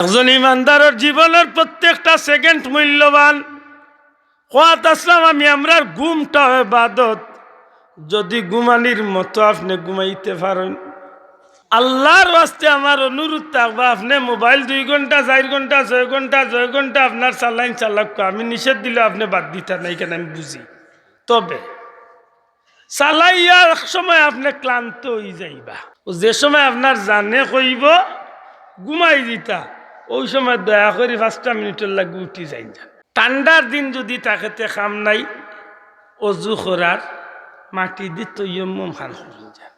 একজন ইমানদারের জীবনের প্রত্যেকটা সেকেন্ড মূল্যবান। খোয়াত আসলাম আমরা ঘুমটা ইবাদত। যদি ঘুমানির মতো আপনি ঘুমাইতে পারেন, আল্লাহর ওয়াস্তে আমার অনুরোধ থাকবে, আপনি মোবাইল 2 ঘন্টা 4 ঘন্টা 6 ঘন্টা 6 ঘন্টা আপনার চালাইন চালাক। আমি নিষেধ দিলে আপনি বাদ দিতে নাই, কেন আমি বুঝি। তবে চালাইয়া এক সময় আপনি ক্লান্ত হয়ে যাইবা, যে সময় আপনার জানে কইব ঘুমাই দিতা, ওই সময় দয়া করে 5টা মিনিটের লাগে উঠি যাই। ঠান্ডার দিন যদি তাকে খাম নাই, অজু করার মাটি দি তৈয়ম খান করেন যান।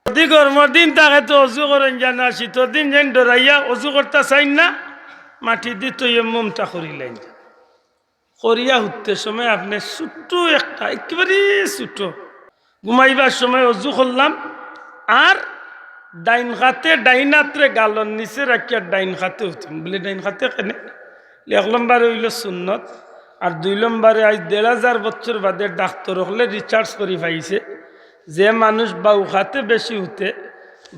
যদি গরমের দিন তাকে তো অজু করেন যান, না শীতের দিন যেন ডরাইয়া অজু করতে চাইন না, মাটি দি তৈয়মটা করিলেন যান। করিয়া উঠতে সময় আপনি ছোট্ট একটা একেবারে ছোট ঘুমাইবার সময় অজু করলাম, আর ডাইন খাতে ডাইনাত্রে গালন নিচে রাখিয়া ডাইন খাতে উঠিম বলে। ডাইন খাতে কেনে 1 নম্বরে হইল সুন্নত, আর 2 নম্বরে আজ 1500 বছর বাদে ডাক্তার হলে রিসার্চ করে পাইছে যে মানুষ বাউ খাতে বেশি উঠে,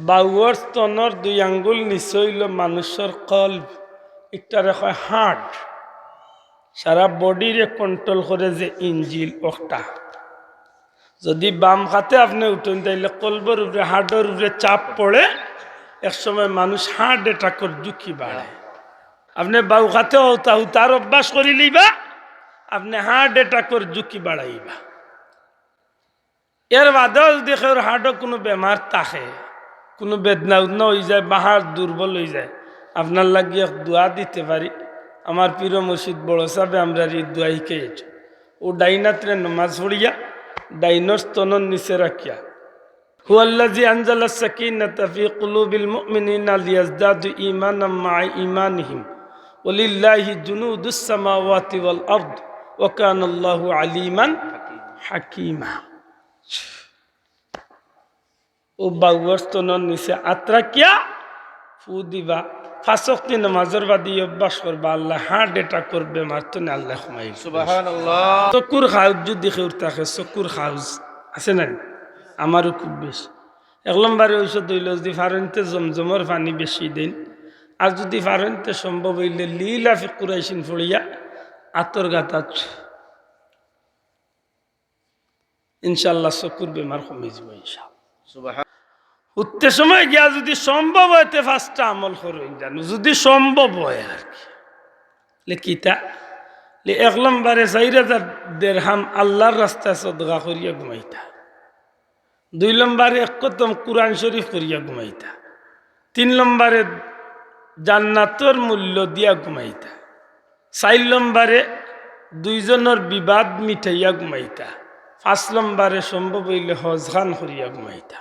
বাউর স্তনের 2 আঙ্গুল নিচে হইল মানুষের কল্ব, একটারে হয় হার্ট, সারা বডিরে কন্ট্রোল করে যে ইঞ্জিল ওটা। যদি বাম খাতে আপনি উঠেন তাইলে কলবের উপরে হার্টের উপরে চাপ পড়ে, একসময় মানুষ হার্ট অ্যাটাকের ঝুঁকি বাড়ে। আপনি বাউ খাতে তার অভ্যাস করে লইবা, আপনি হার্ট অ্যাটাকের ঝুঁকি বাড়াইবা। এর বাদেও যদি কেউ হার্টও কোনো বেমার থাকে, কোনো বেদনা উদনা হয়ে যায় বা হার্ট দুর্বল হয়ে যায়, আপনার লাগিয়ে দোয়া দিতে পারি। আমার পীর মুর্শিদ বড় সাহেব আমরা এই দোয়া শিখেছি। ও ডাইনাত্রে নমাজ পড়িয়া ডাইনর স্তনের নিচে রাখিয়া, হুয়াল্লাযী আনজালাস সাকিনাতা ফী কুলুবিল মুমিনিনা লিয়াজদাদু ঈমানাম মা'a ঈমানিহিম ওয়ালিল্লাহি জুনুদুস সামাওয়াতি ওয়াল আরদ ওয়া কানাল্লাহু আলীমান হাকীমা। ও বাউর স্তনের নিচে আত্রাকিয়া ফু দিবা, 5 ওয়াক্ত নামাজের বাদী অভ্যাস করবা, আল্লাহ হার্ট অ্যাটাক করবে মারতো না, আল্লাহ ক্ষমাই। সুবহানাল্লাহ। চকুর খাউজ যদি কেউর থাকে, চকুর খাউজ আছে না? আমারও খুব বেশি। 1 নম্বরে ঔষধ হইল যদি ফারেনতে জমজমর পানি বেশি দিন, আর যদি ফারেনতে সম্ভব হইলে লীলাফি কুরাইশিন ফড়িয়া আতর গাতাচ, ইনশাল্লাহ চকুর বেমার কমে যাব ইনশাআল্লাহ। উঠতে সময় গিয়া যদি সম্ভব হইতে 5টা আমল করেন জানো, যদি সম্ভব হয় আর কি। লেখিতা 1 নম্বরে 4000 দিরহাম আল্লাহর রাস্তায় সদকা করিয়া ঘুমাইতা। 2 নম্বরে 1 কদম কুরআন শরীফ করিয়া ঘুমাইতা। 3 নম্বরে জান্নাতের মূল্য দিয়া ঘুমাইতা। 4 নম্বরে 2 জনের বিবাদ মিটাইয়া ঘুমাইতা। 5 নম্বরে সম্ভব হইলে হজ খান করিয়া ঘুমাইতা।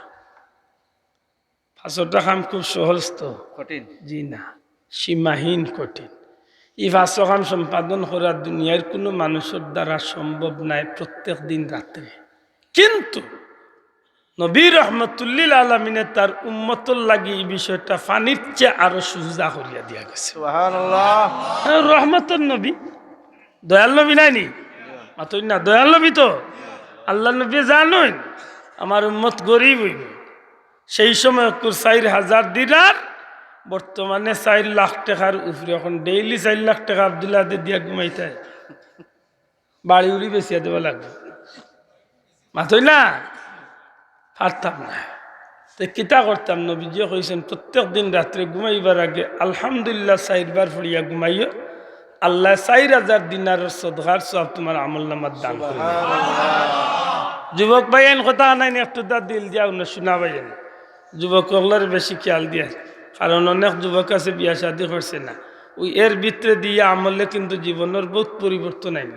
5টা কাম খুব সহজ তো কঠিন? জি না, সীমাহীন কঠিন। এই 5 কাম সম্পাদন করা দুনিয়ার কোনো মানুষের দ্বারা সম্ভব নাই প্রত্যেক দিন রাত্রে। কিন্তু নবী রহমতুল্লিল আলমিনে তার উম্মতর লাগি এই বিষয়টা পানির চেয়ে আরো সুজা করিয়া দিয়া গেছে। সুবহানাল্লাহ। রহমতের নবী, দয়াল নবী নাইনি মাতই না, দয়াল নবী তো আল্লাহ নবী জানেন আমার উম্মত গরিব হইব। সেই সময় 4000 দিনার, বর্তমানে 4 লাখ টাকার উপরে। এখন ডেইলি 4 লাখ টাকা আব্দুল্লাহ দিয়া ঘুমাইতে বাড়ি উড়ি বেচিয়া দেওয়া লাগবে, মাতই না পারতাম না। তো কিতা করতাম? নবীজি কইছেন প্রত্যেক দিন রাত্রে ঘুমাইবার আগে আলহামদুলিল্লাহ 4 বার পড়িয়া ঘুমাইও, আল্লাহ 4000 দিনারের সদকার সব তোমার আমল নামার দান করবে। যুবক ভাইয়েন কথা নাই, একটু দা দিল দিয়া শোনা ভাইয়েন। যুবক হলার বেশি খেয়াল দিয়া, কারণ অনেক যুবক আছে বিয়া শাদী করছে না, ওই এর ভিতরে দিয়ে আমলে কিন্তু জীবনের বহুত পরিবর্তন আইন।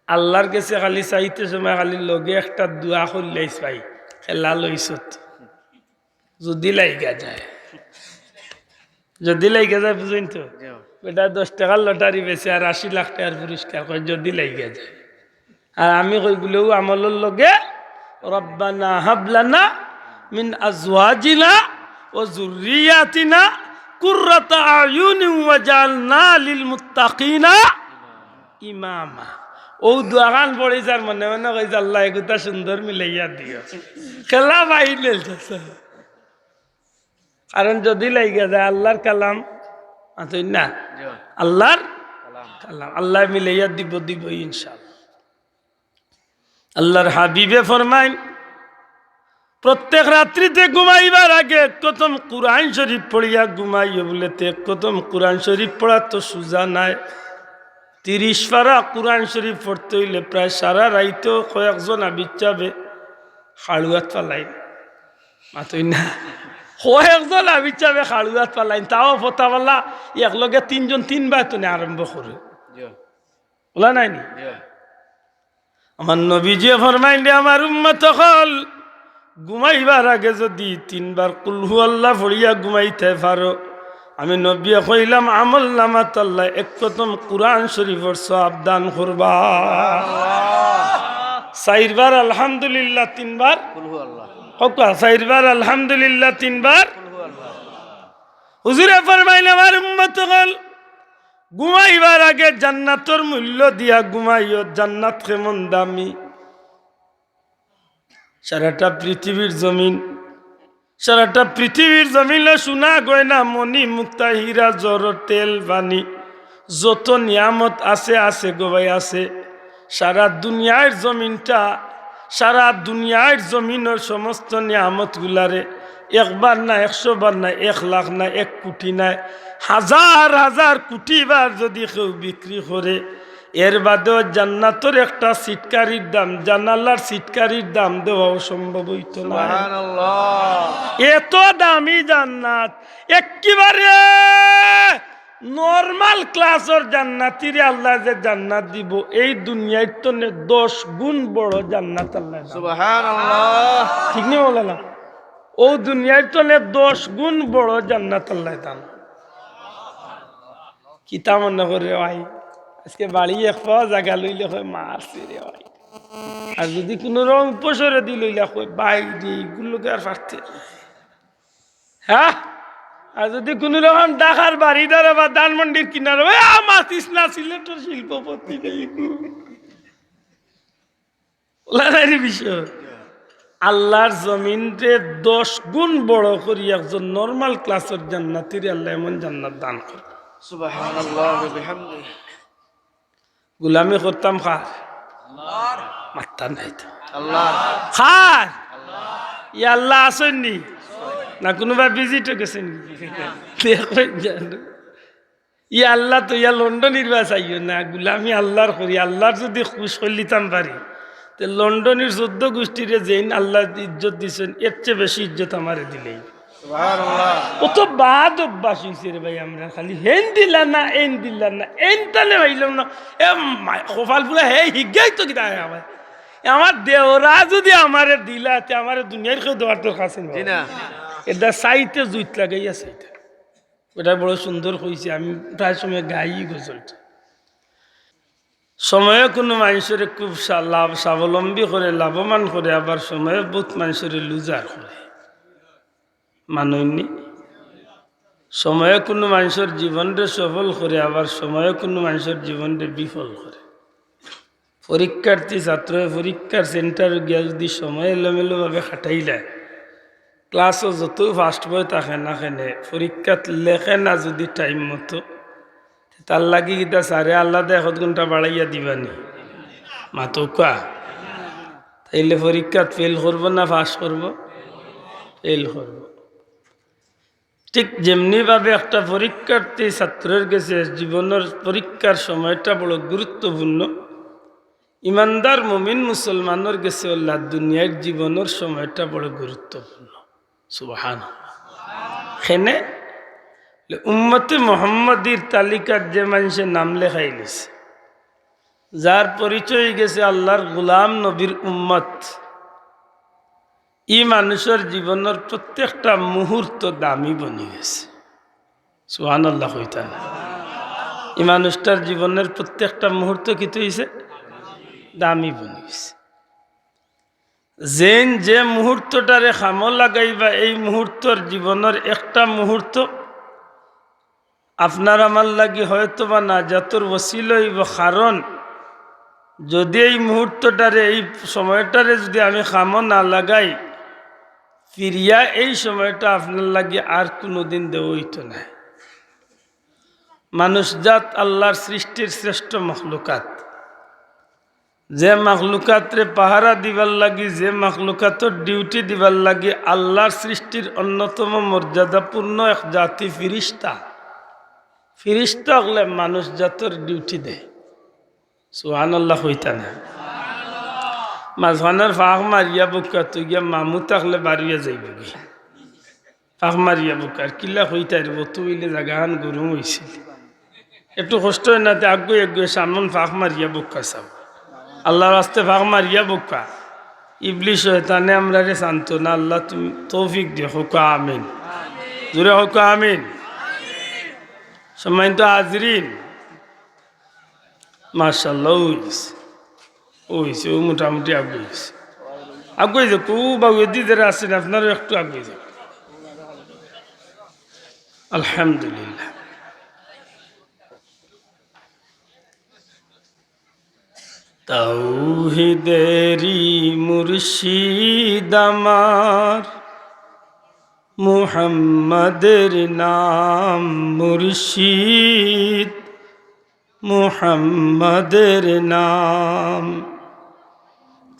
আল্লাহর কাছে খালি চাইতে সময় খালি লগে একটা দোয়া করলেই পাই, খেলা লইছত যদি লাইগা যায়, যদি লাইগা যায় বুঝেন তো, বেটা 10 টাকার লটারি বেছে আর 80 লাখ টাকার পুরস্কার কয় যদি লাইগা যায়। আর আমি কইগুলোও আমলের লগে রব্বানা হাবলানা মিন আজওয়াজিনা ওয়া যুররিয়াতিনা কুররাতা আয়ুনিন ওয়াজআলনা লিল মুত্তাকিনা ইমামা। ও দোয়া গান পড়ে যার মনে মনে কইছে আল্লাহ এগুতা সুন্দর মিলাইয়া দিও, খেলা বাইলে। কারণ যদি লাইগা যায় আল্লাহর কালাম মাতই না আল্লাহর কালাম আল্লাহ মিলাইয়া দিব ইনশাআল্লাহ। আল্লাহর হাবিবে ফরমাইন প্রত্যেক রাত্রিতে ঘুমাইবার আগে কতম কুরআন শরীফ পড়িয়া ঘুমাইও বলেতে কতম কুরআন শরীফ পড়া তো সুজা নাই। 30 পারা কুরআন শরীফ পড়তে হইলে প্রায় সারা রাইতেও কয়েকজন আবিচাবে খাড়ুয়াত পালাই মাতই না কয়েকজন আবিচাবে খাড়ুয়াত পালাইন তাও ফতাওয়ালা একলগে 3 জন 3 বার তো আরম্ভ করে বলা নাইনি। আমার নবীজি ফরমাইন আমার উম্মত হল ঘুমাইবার আগে যদি 3 বার কুল হু আল্লাহ পড়িয়া ঘুমাইতে পারো আমি নবী কইলাম আমল নামাত আল্লাহ এক কতম কুরআন শরীফের সওয়াব দান করবা। 4 বার আলহামদুলিল্লাহ 3 বার কুল হু আল্লাহ ওকা 4 বার আলহামদুলিল্লাহ 3 বার কুল হু আল্লাহ। হুজুরে ফরমাইলেন আমার উম্মত হল ঘুমাইবার আগে জান্নাতের মূল্য দিয়া ঘুমাইও। জান্নাত কেমন দামি, সারাটা পৃথিবীর জমিনে সোনা গয়না মণি মুক্তা হীরা জর তেল পানি যত নিয়ামত আছে গো ভাই আছে। সারা দুনিয়ার জমিনের সমস্ত নিয়ামত গুলারে একবার না 100 বার না 1 লাখ না 1 কোটি না হাজার কোটি বার যদি কেউ বিক্রি করে এর বাদেও জান্নাতের একটা সিটকারির দাম জানালার সিটকারির দাম দেওয়া সম্ভব হইত না। এত দামি জান্নাত একেবারে নরমাল ক্লাসের জান্নাতিরে আল্লাহ যে জান্নাত দিব এই দুনিয়ার তো 10 গুণ বড় জান্নাত আল্লাহ সুবহানাল্লাহ ঠিক নেই বলে না ও দুনিয়ার তো 10 গুণ বড় জান্নাত আল্লাহ দান কিতা মনে করে ভাই আজকে বাড়ি এক পাওয়া জায়গা লইলে হয় মারছে রে ভাই আর যদি কোনো রকম উপসরে দি লইলে হয় বাইরে এইগুলোকে আর পারতে হ্যাঁ আর যদি কোনো রকম ঢাকার বাড়ি দ্বারা বা ধানমন্ডির কিনারে মাতিস না সিলেটের শিল্পপতি বিষয় আল্লাহর জমিনকে 10 গুণ বড় করি একজন নর্মাল ক্লাসের জান্নাতির আল্লাহ এমন জান্নাত দান করে সুবহানাল্লাহ ওয়া বিহামদিহি। গুলামি করতাম খার মারতাম নাই তো আল্লাহ খার ই আল্লাহ আসেননি না কোনোবা ভিজিট গেছেন ই আল্লাহ তো ইয়া লন্ডনের বা চাইও না গুলামি আল্লাহর করি আল্লাহর যদি খুশ করলিতাম পারি তো লন্ডনের 14 গোষ্ঠীরে যেন আল্লাহ ইজ্জত দিচ্ছেন এর চেয়ে বেশি ইজ্জত আমারে দিলেই ও তো বাদ অভ্যাস হয়েছে রে ভাই আমরা খালি হেন দিলা না এন দিলা না এন তালে ভাইলাম না এ কপাল পুরা হে হিগাই তো কিতা আমার আমার দেওরা যদি আমারে দিলা তে আমার দুনিয়ার কেউ দেওয়ার তোর কাছে না এটা সাইতে জুইত লাগাইয়া সাইতে এটা বড় সুন্দর হয়েছে আমি প্রায় সময় গাই গজলটা সময়ে কোনো মানুষের খুব স্বাবলম্বী করে লাভবান করে আবার সময়ে বহুত মানুষের লুজার করে মাননি সময়ে কোনো মানুষের জীবনরে সফল করে আবার সময়ে কোনো মানুষের জীবনরে বিফল করে। পরীক্ষার্থী ছাত্র পরীক্ষার সেন্টার গিয়া যদি সময় এলোমেলোভাবে খাটাইলে ক্লাসও যত ফাস্ট বই থাকে না খেনে পরীক্ষাত লেখে না যদি টাইম মতো তার লাগি কিতা সারে আল্লাহ 1 ঘন্টা বাড়াইয়া দিবানি মাতো কা তাইলে পরীক্ষাত ফেল করবো না পাস করবো ফেল করবো। ঠিক যেমনিভাবে একটা পরীক্ষার্থী ছাত্রের কাছে জীবনের পরীক্ষার সময়টা বড় গুরুত্বপূর্ণ ইমানদার মুমিন মুসলমানের কাছে আল্লাহ দুনিয়ার জীবনের সময়টা বড় গুরুত্বপূর্ণ সুবহানাল্লাহ। এখানে উম্মতে মুহাম্মাদির তালিকার যে মানুষের নাম লেখাই নিছে যার পরিচয় গেছে আল্লাহর গোলাম নবীর উম্মত ই মানুষের জীবনের প্রত্যেকটা মুহূর্ত দামি বনি গেছে সুবহানাল্লাহ কইতা না এই মানুষটার জীবনের প্রত্যেকটা মুহূর্ত কি হইছে দামি বনি গেছে। যে মুহূর্তটারে খামো লাগাইবা এই মুহূর্তর জীবনের একটা মুহূর্ত আপনার আমার লাগি হয়তো বা নাজাতুর ওসিলা হইব কারণ যদি এই মুহূর্তটারে এই সময়টারে যদি আমি খামো না লাগাই ফিরিয়া এই সময়টা আপনার লাগে আর কোনোদিন দেওয়া হইতো না মানুষজাত আল্লাহর সৃষ্টির শ্রেষ্ঠ মখলুকাত। যে মখলুকাতরে পাহারা দিবার লাগি, যে মখলুকাতর ডিউটি দিবার লাগি আল্লাহর সৃষ্টির অন্যতম মর্যাদাপূর্ণ এক জাতি ফিরিস্তা। ফিরিস্তা হলে মানুষজাতর ডিউটি দেয়। সুবহানাল্লাহ হইতা না? মাঝখানের ফাঁক মারিয়া বুকা তুই গিয়া মামু থাকলে বাড়িয়া যাইব গিয়া ফাঁক মারিয়া বুকার কিলা হইতে আরব তুইলে জাগাহান গরম হয়েছিল। একটু কষ্ট হয় না, আগুয়ে আগুয়ে সামন ফাঁক মারিয়া বুকা চাও। আল্লাহর রাস্তে ফাঁক মারিয়া বুকা ইবলিশ শয়তানে আমরা রে শান্ত না। আল্লাহ তুমি তৌফিক দিও। হোক আমিন, জোরে হোক আমিন। সম্মানিত হাজরিন, মাশাআল্লাহ ওইছে ও মোটামুটি আগুয়ে যে খুব আগুয়ে দিয়ে যারা আছেন আপনারও একটু আগুয়ে যাবে। আলহামদুলিল্লাহ। তাওহীদেরি মুর্শিদ আমার, মুহাম্মাদের নাম মুর্শিদ, মুহাম্মাদের নাম।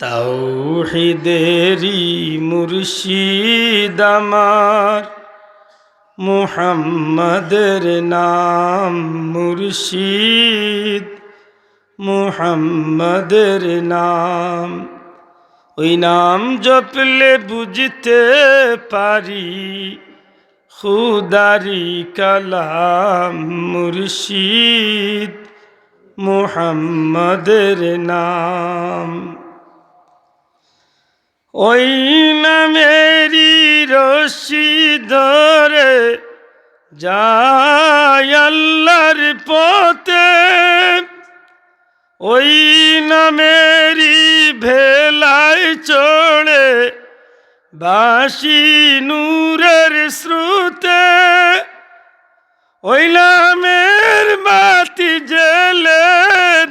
তাওহীদেরি মুর্শিদ আমার, মুহাম্মাদের নাম মুর্শিদ, মুহাম্মাদের নাম। ওই নাম জপলে বুঝতে পারি খুদারি কালাম মুর্শিদ, মুহাম্মাদের নাম। ওই নামেরি রশি ধরে যায় আল্লাহর পথে, ওই নামেরি ভেলায় চড়ে বাসি নূরের স্রোতে। ওই নামের বাতি জেলে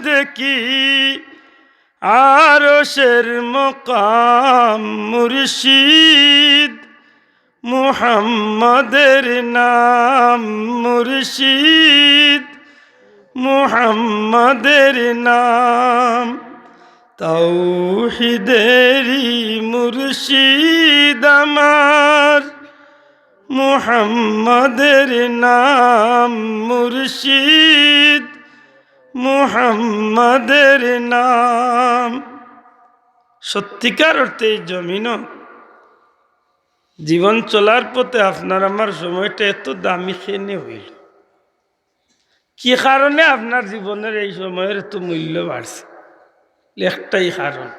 দেখি আরশের মকাম মুর্শিদ, মুহাম্মাদের নাম মুর্শিদ, মুহাম্মাদের নাম। তাওহীদেরি মুর্শিদ আমার, মুহাম্মাদের নাম মুর্শিদ, মুহাম্মাদের নাম। সত্যিকার অর্থে এই জমিন জীবন চলার পথে আপনার আমার সময়টা এত দামি খেনে হইল, কি কারণে আপনার জীবনের এই সময়ের এত মূল্য বাড়ছে? একটাই কারণ,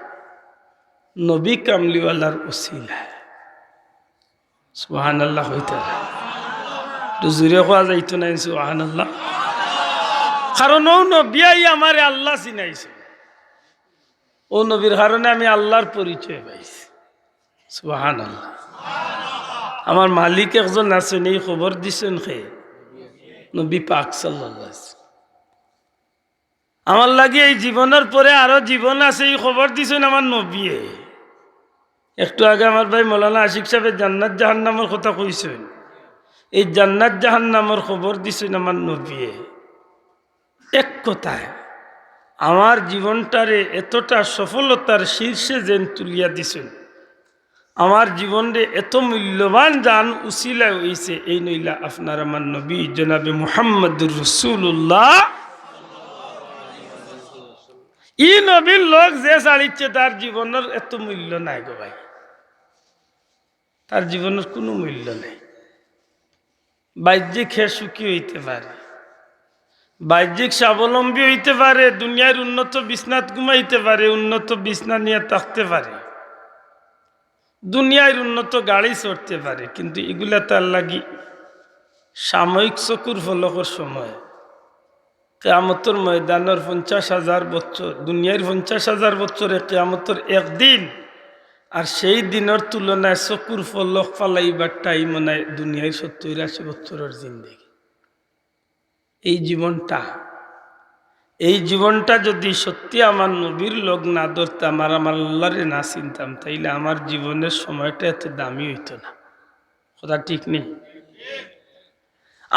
নবী কামলিওয়ালার উসিলা। সুবহানাল্লাহ হইতে জুড়ে কোয়া যাইতো না সুবহানাল্লাহ। কারণ ও নবিয়াই আমারে আল্লাহ চিনাইছে, ও নবীর কারণে আমি আল্লাহর পরিচয় পাইছি। সুবহানাল্লাহ। আমার মালিক একজন আছেন, এই খবর দিছেন খে নবী পাক সাল্লাল্লাহু আলাইহি ওয়াসাল্লাম। আমার লাগে এই জীবনের পরে আরো জীবন আছে, এই খবর দিছেন আমার নবী। একটু আগে আমার ভাই মৌলানা আশিক সাহেবের জান্নাত জাহান্নামের কথা কইছেন, এই জান্নাত জাহান্নামের খবর দিছেন আমার নবী। এক কথায় আমার জীবনটারে এতটা সফলতার শীর্ষে যেন তুলিয়া দিছেন, আমার জীবনে এত মূল্যবান জান উসিলা হইছে, এই নইলা আপনার আমার নবী জনাবে মুহাম্মদুর রাসূলুল্লাহ। ই নবীর লোক যে ছাড়িচ্ছে তার জীবনের এত মূল্য নাই গো ভাই, তার জীবনের কোনো মূল্য নেই। বাহ্যিক খেয়ে সুখী হইতে পারে, বাহ্যিক স্বাবলম্বী হইতে পারে, দুনিয়ার উন্নত বিছনাত ঘুমাইতে পারে, উন্নত বিছনা নিয়ে থাকতে পারে, দুনিয়ার উন্নত গাড়ি চড়তে পারে, কিন্তু এগুলা তার লাগি সাময়িক চকুর ফলকের সময়। কিয়ামতের ময়দানের 50,000 বছর, দুনিয়ার 50,000 বছরে কিয়ামতের একদিন, আর সেই দিনের তুলনায় চকুর ফলক ফালাইবার টাইম মনে দুনিয়ায় 70-80 বছরের জিন্দেগি। এই জীবনটা যদি সত্যি আমার নবীর লোক না ধরতাম আর আমার আল্লাহরে না চিনতাম, তাইলে আমার জীবনের সময়টা এত দামি হইতো না। কথা ঠিক নেই?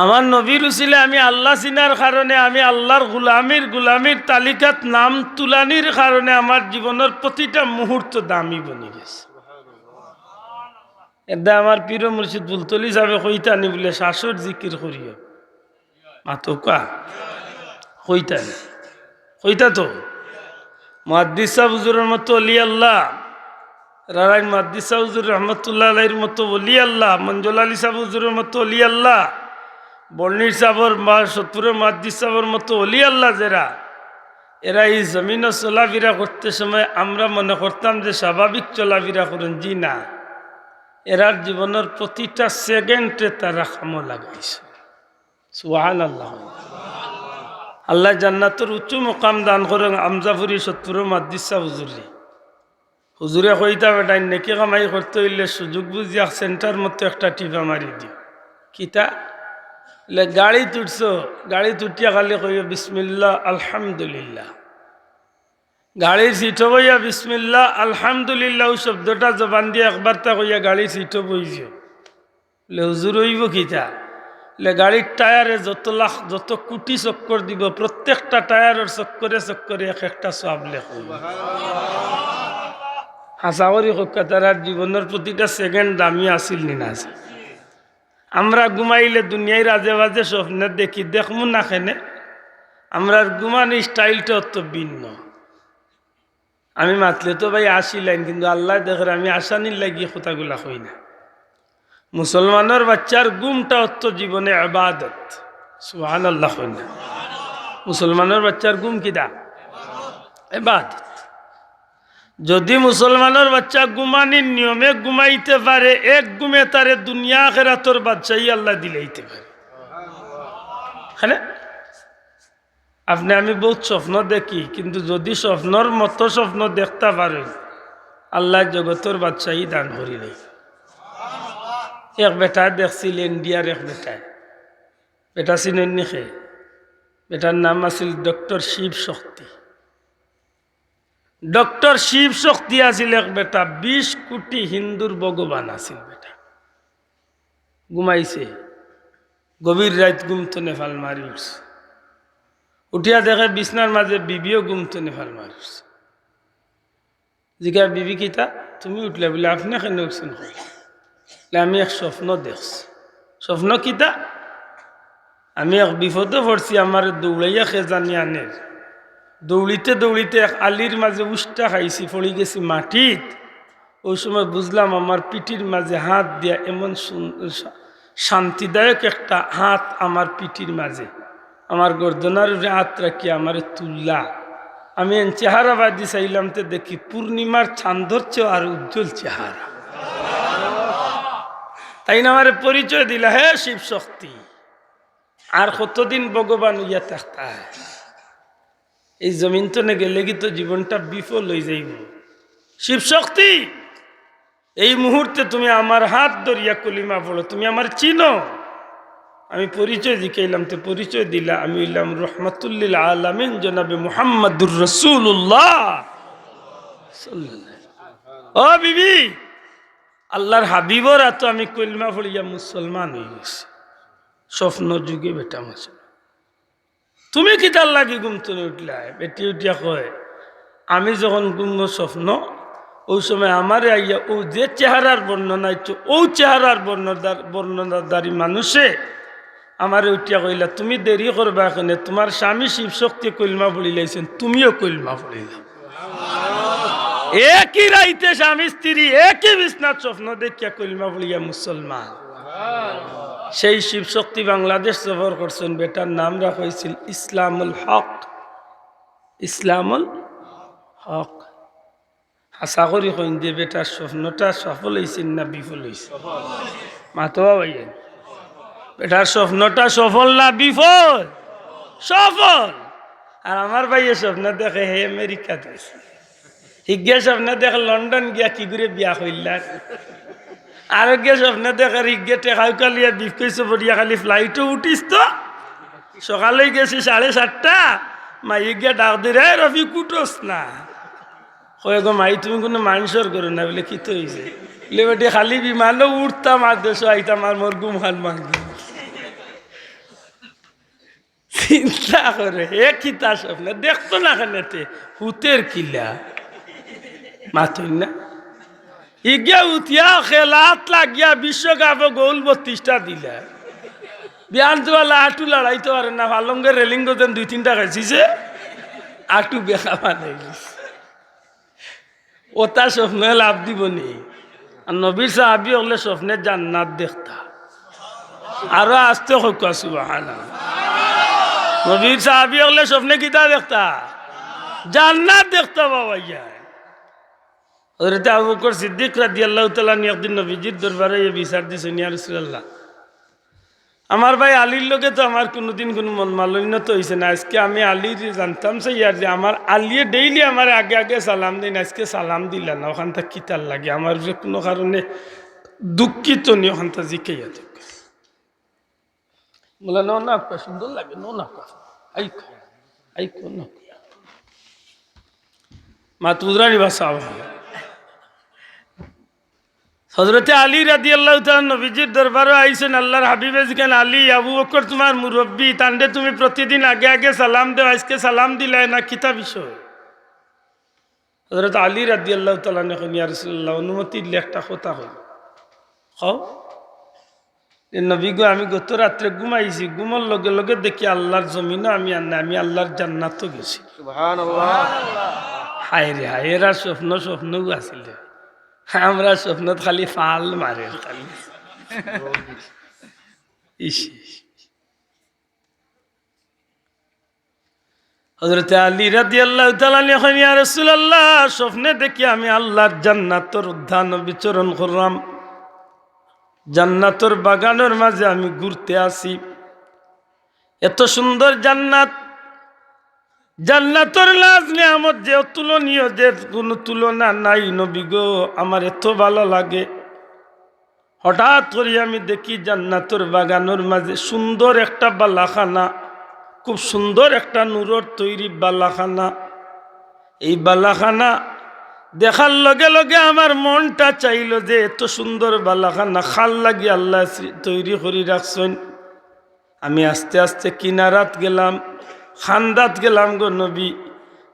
আমার নবীর উসিলে আমি আল্লাহ চিনার কারণে, আমি আল্লাহর গুলামির তালিকাত নাম তুলানির কারণে আমার জীবনের প্রতিটা মুহূর্ত দামি বনি গেছে। এটা আমার পীর মুর্শিদ বুলতলি যাবে কইতানি বলে শাশুর জিকির করিও মাতকা কইতানি কইতা তো মুহাদ্দিস সাহেব হুজুরের মতো ওলি আল্লাহ, রারাইন মুহাদ্দিস সাহেব হুজুর রহমতুল্লাহ আলাইহির মতো ওলি আল্লাহ, মঞ্জুল আলী সাহেব হুজুরের মতো ওলি আল্লাহ, বর্ণির সাহর বা সত্তরের মুহাদ্দিস সাহেবের মতো ওলি আল্লাহ যারা, এরা এই জমিনও চলাফেরা করতে সময় আমরা মনে করতাম যে স্বাভাবিক চলাফেরা করেন, জি না, এরার জীবনের প্রতিটা সেকেন্ডে তারা খামো লাগাইছে। সুবহানাল্লাহ। আল্লাহ জান্নাতের উচ্চ মুকাম দান করেন আমজাফুরি সত্তরের মুহাদ্দিস সাহেব হুজুরে কইতা বেটাই নেকি কামাই করতে হইলে সুযোগ বুঝিয়া সেন্টার মতো একটা টিপা মারি দিও। কিতা গাড়ি তুটছো, গাড়ি তুটিয়া খালি কইয়া বিসমিল্লাহ আলহামদুলিল্লাহ, গাড়ির সিটও বইয়া বিসমিল্লাহ আলহামদুলিল্লাহ শব্দটা জবান দিয়ে একবার তা কইয়া গাড়ির সিটও বইছো। হুজুর হইব কিতা গাড়ির টায়ারে যত কোটি চক্কর দিব, প্রত্যেকটা টায়ারের চক্করে চক্করে এক একটা সব লেখ হাসা করি হকা তার জীবনের প্রতিটা সেকেন্ড দামি আসিল নিনা আছে। আমরা ঘুমাইলে দুনিয়ায় রাজে বাজে স্বপ্নে দেখি, দেখমু না খেনে আমরা ঘুমানোর স্টাইলটা অত ভিন্ন। আমি মাতলে তো ভাই আসিলেন, কিন্তু আল্লাহ দেখে আমি আসানির লাগিয়ে কথাগুলা হই না। মুসলমানের বাচ্চার ঘুমটা অত জীবনে ইবাদত। সুবহানাল্লাহ হই না, মুসলমানের বাচ্চার ঘুম কিটা ইবাদত। যদি মুসলমানের বাচ্চা ঘুমানির নিয়মে ঘুমাইতে পারে, এক ঘুমে তারে দুনিয়া আখিরাতের বাদশাহী আল্লাহ দিলাইতে পারে। হ্যাঁ, আপনি আমি বহুত স্বপ্ন দেখি, কিন্তু যদি স্বপ্নর মতো স্বপ্ন দেখতে পারে আল্লাহ জগতের বাদশাহী দান করি নাই। এক বেটা দেখছিল ইন্ডিয়ার, এক বেটা চিনেন নিখে, বেটার নাম আছিল ডক্টর শিব শক্তি। ডক্টর শিব শক্তি আছিল এক বেটা, 20 কোটি হিন্দুর ভগবান আছিল বেটা। ঘুমাইছে, গভীর রাত ঘুমতো নেফাল মারি উঠছে, উঠিয়া দেখে বিছনার মাঝে বিবিও ঘুমতো নেফাল মারি উঠছে। জিজ্ঞা বিবি কিতা তুমি উঠলে বলে, আপনি কেন উঠছেন? আমি এক স্বপ্ন দেখছি। স্বপ্ন কিতা? আমি এক বিপদে পড়ছি, আমার দৌড়াইয়া খেজানি আনের, দৌড়িতে দৌড়িতে এক আলির মাঝে উষ্টা খাইছি, পড়ে গেছি মাটিত। ওই সময় বুঝলাম আমার পিঠির মাঝে হাত দিয়া এমন শান্তিদায়ক একটা হাত আমার পিঠির মাঝে, আমার গর্দনার হাত রাখি আমার তুল্লা। আমি চেহারা বাদি চাইলাম তো দেখি পূর্ণিমার চাঁদর চেয়ে আর উজ্জ্বল চেহারা। তাই না আমার পরিচয় দিলা, হে শিব শক্তি। আর কতদিন ভগবান ইয়া থাকতা, এই জমিন তো গেলে কি তো জীবনটা বিফল হয়ে যাইব। শিব শক্তি, এই মুহূর্তে তুমি আমার হাত ধরিয়া কলিমা পড়ো, তুমি আমার চিনো। আমি পরিচয় দিকেইলাম, তো পরিচয় দিলা, আমি হইলাম রহমাতুল্লিল আলামিন জনাবে মুহাম্মাদুর রাসূলুল্লাহ। ও বিবি, আল্লাহর হাবিবরা তো আমি কলিমা পড়িয়া মুসলমান হয়ে গেছি স্বপ্ন যুগে। বেটা মাসে তুমি কি তার লাগি ঘুমতনে উঠলাই? বেটি উঠিয়া কয়, আমি যখন ঘুমব স্বপ্ন, ওই সময় আমার আইয়া ও যে চেহারার বর্ণনা ইচ্ছ, ও চেহারার বর্ণনাদারি মানুষে আমার উঠিয়া কইলা, তুমি দেরি করবা এখানে, তোমার স্বামী শিব শক্তি কলমা পড়ি লাইছেন, তুমিও কলমা পড়িলাম। একই রাইতে স্বামী স্ত্রী একই বিছনার স্বপ্ন দেখিয়া কলমা পড়িয়া মুসলমান। সেই শিব শক্তি বাংলাদেশ সফর করছেন, বেটার নাম রাখা হয়েছিল ইসলামুল হক। ইসলামুল হক। আশা করি কইন যে বেটার স্বপ্নটা সফল হয়েছে না বিফল হয়েছে? মাতোয়া ভাইয়েন, বেটার স্বপ্নটা সফল না বিফল? সফল। আর আমার ভাইয়ে স্বপ্ন দেখে হে আমেরিকা গেছে, হিগিয়া স্বপ্ন দেখে লন্ডন গিয়া কি করে বিয়া হইলার, আর গিয়ে স্বপ্ন দেখে হিগিয়া টেকাউ কালিয়া বিফ কইছে বড়িয়া খালি ফ্লাইটও উঠিস তো। সকালে গেছি 7:30, মাই গিয়া ডাক দিয়ে রফি কুটোস না। কয়ে গো মাই তুমি কোনো মানুষের করো না বলে কি তো হয়েছে? বলে বেটি খালি বিমানও উঠতাম আর দেশ আইতাম আর মোর গুম খান মাংস। চিন্তা করে হে কিতা স্বপ্ন দেখতো না কেনেতে হুতের কিলা মাথুই না ইগিয়া উঠিয়া খেলাত লাগিয়া বিশ্বকাপে গোল 32টা দিলা বিয়ান তোলা আটু লড়াইতে পারে না ভালঙ্গের রেলিং করতেন 2-3টা খাইছিছে আটু বেখা মানে ওটা স্বপ্নে লাভ দিব নি আর নবীর সাহাবি হলে স্বপ্নে জান্নাত দেখতা আরো আসতে হোক সুবহানাল্লাহ নবীর সাহাবি হলে স্বপ্নে কিতা দেখতা জান্নাত দেখতা বাবা যায় হযরত আবু বকর সিদ্দিক রাদিয়াল্লাহু তাআলা একদিন নবীজির দরবারে বিচার দিছেন ইয়া রাসূলুল্লাহ আমার ভাই আলীর লোকে তো আমার কোনোদিন কোনো মন মালিন্য হয়েছে না আজকে আমি আলীর জানতাম সে ইয়ার যে আমার আলিয়ে ডেইলি আমার আগে আগে সালাম দিন আজকে সালাম দিল না ওখান থেকে কিতার লাগে আমার যে কোনো কারণে দুঃখিত নি ওখান থেকে জিকে বলে না আপনার সুন্দর লাগে না আইকো না মাতুদরানি ভাষা হযরতে আলী রাদিয়াল্লাহু তাআলা নবীজির দরবারে আইছেন আল্লাহর হাবিবে জিকেন আলী আবু বকর তোমার মুরব্বী তান্ডে তুমি প্রতিদিন আগে আগে সালাম দাও আজকে সালাম দিলে না কিতা বিষয় হযরত আলী রাদিয়াল্লাহু তাআলা নেন ইয়া রাসূলুল্লাহ অনুমতি দিলে একটা কথা হল খাও নবী গো আমি গত রাত্রে ঘুমাইছি ঘুমার লগে লগে দেখি আল্লাহর জমিনও আমি আল্লাহর জান্নাতও গেছি সুবহানাল্লাহ হায় রে হায় এরা স্বপ্নও আছিল আমরা স্বপ্নত খালি ফাল মারে খালি হযরত আলী রাদিয়াল্লাহু তাআলা নেন ইয়া রাসূলুল্লাহ স্বপ্নে দেখি আমি আল্লাহর জান্নাতের উদ্যান বিচরণ করলাম জান্নাতের বাগানের মাঝে আমি ঘুরতে আসি এত সুন্দর জান্নাতের লাজ নিয়ামত যে অতুলনীয় যে কোনো তুলনা নাই নবী গো আমার এত ভালো লাগে হঠাৎ করে আমি দেখি জান্নাতের বাগানের মাঝে সুন্দর একটা বালাখানা খুব সুন্দর একটা নূরের তৈরি বালাখানা এই বালাখানা দেখার লগে লগে আমার মনটা চাইল যে এত সুন্দর বালাখানা খাল লাগি আল্লাহ তৈরি করে রাখছেন আমি আস্তে আস্তে কিনারাত গেলাম খান্দাত গেলাম গো নবী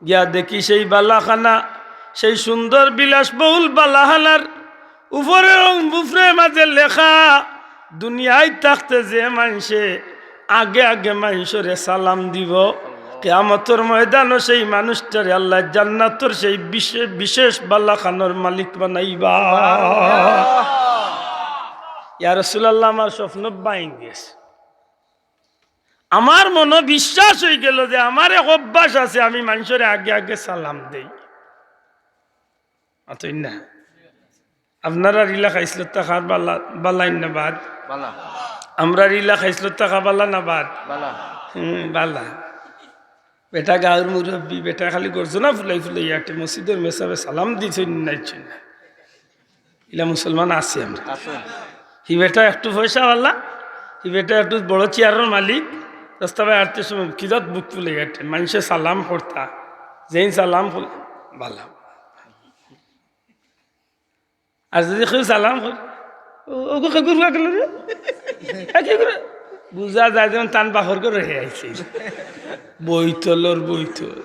গিয়া দেখি সেই বালাখানা সেই সুন্দর বিলাসবহুল বালাখানার উপরে মাঝে লেখা দুনিয়ায় থাকতে যে মানুষে আগে আগে মানুষরে সালাম দিব কিয়ামতের ময়দানও সেই মানুষটারে আল্লাহ জান্নাতের সেই বিশেষ বালাখানার মালিক বানাইবা ইয়া রাসূলুল্লাহ আমার স্বপ্ন বাইং গেছে আমার মনে বিশ্বাস হয়ে গেল যে আমার এক অভ্যাস আছে আমি মানুষের আগে আগে সালাম দেই অতই না আপনারা রিলা খাইছিল টাকার বালাইন না বাদ আমরা রিলা খাইছিল টাকা বালা না বাদ বালা বেটা গাঁর মুরব্বী বেটা খালি করছো না ফুলাই ফুলাই আটে মসজিদের মেসাবে সালাম দিছে নাইছে না ইলা মুসলমান আছে আমরা হি বেটা একটু পয়সাওয়ালা হি বেটা একটু বড় চেয়ারের মালিক রাস্তায় আটতে সময় কিজাত বুক ফুলে আটে মানুষে সালাম করতা যেই সালাম বালা আর যদি কেউ সালাম কর ওকে করবা গেল রে করে বুঝা যায় যেমন টান বাহর করে রেখে আইছে বইতলর বইতল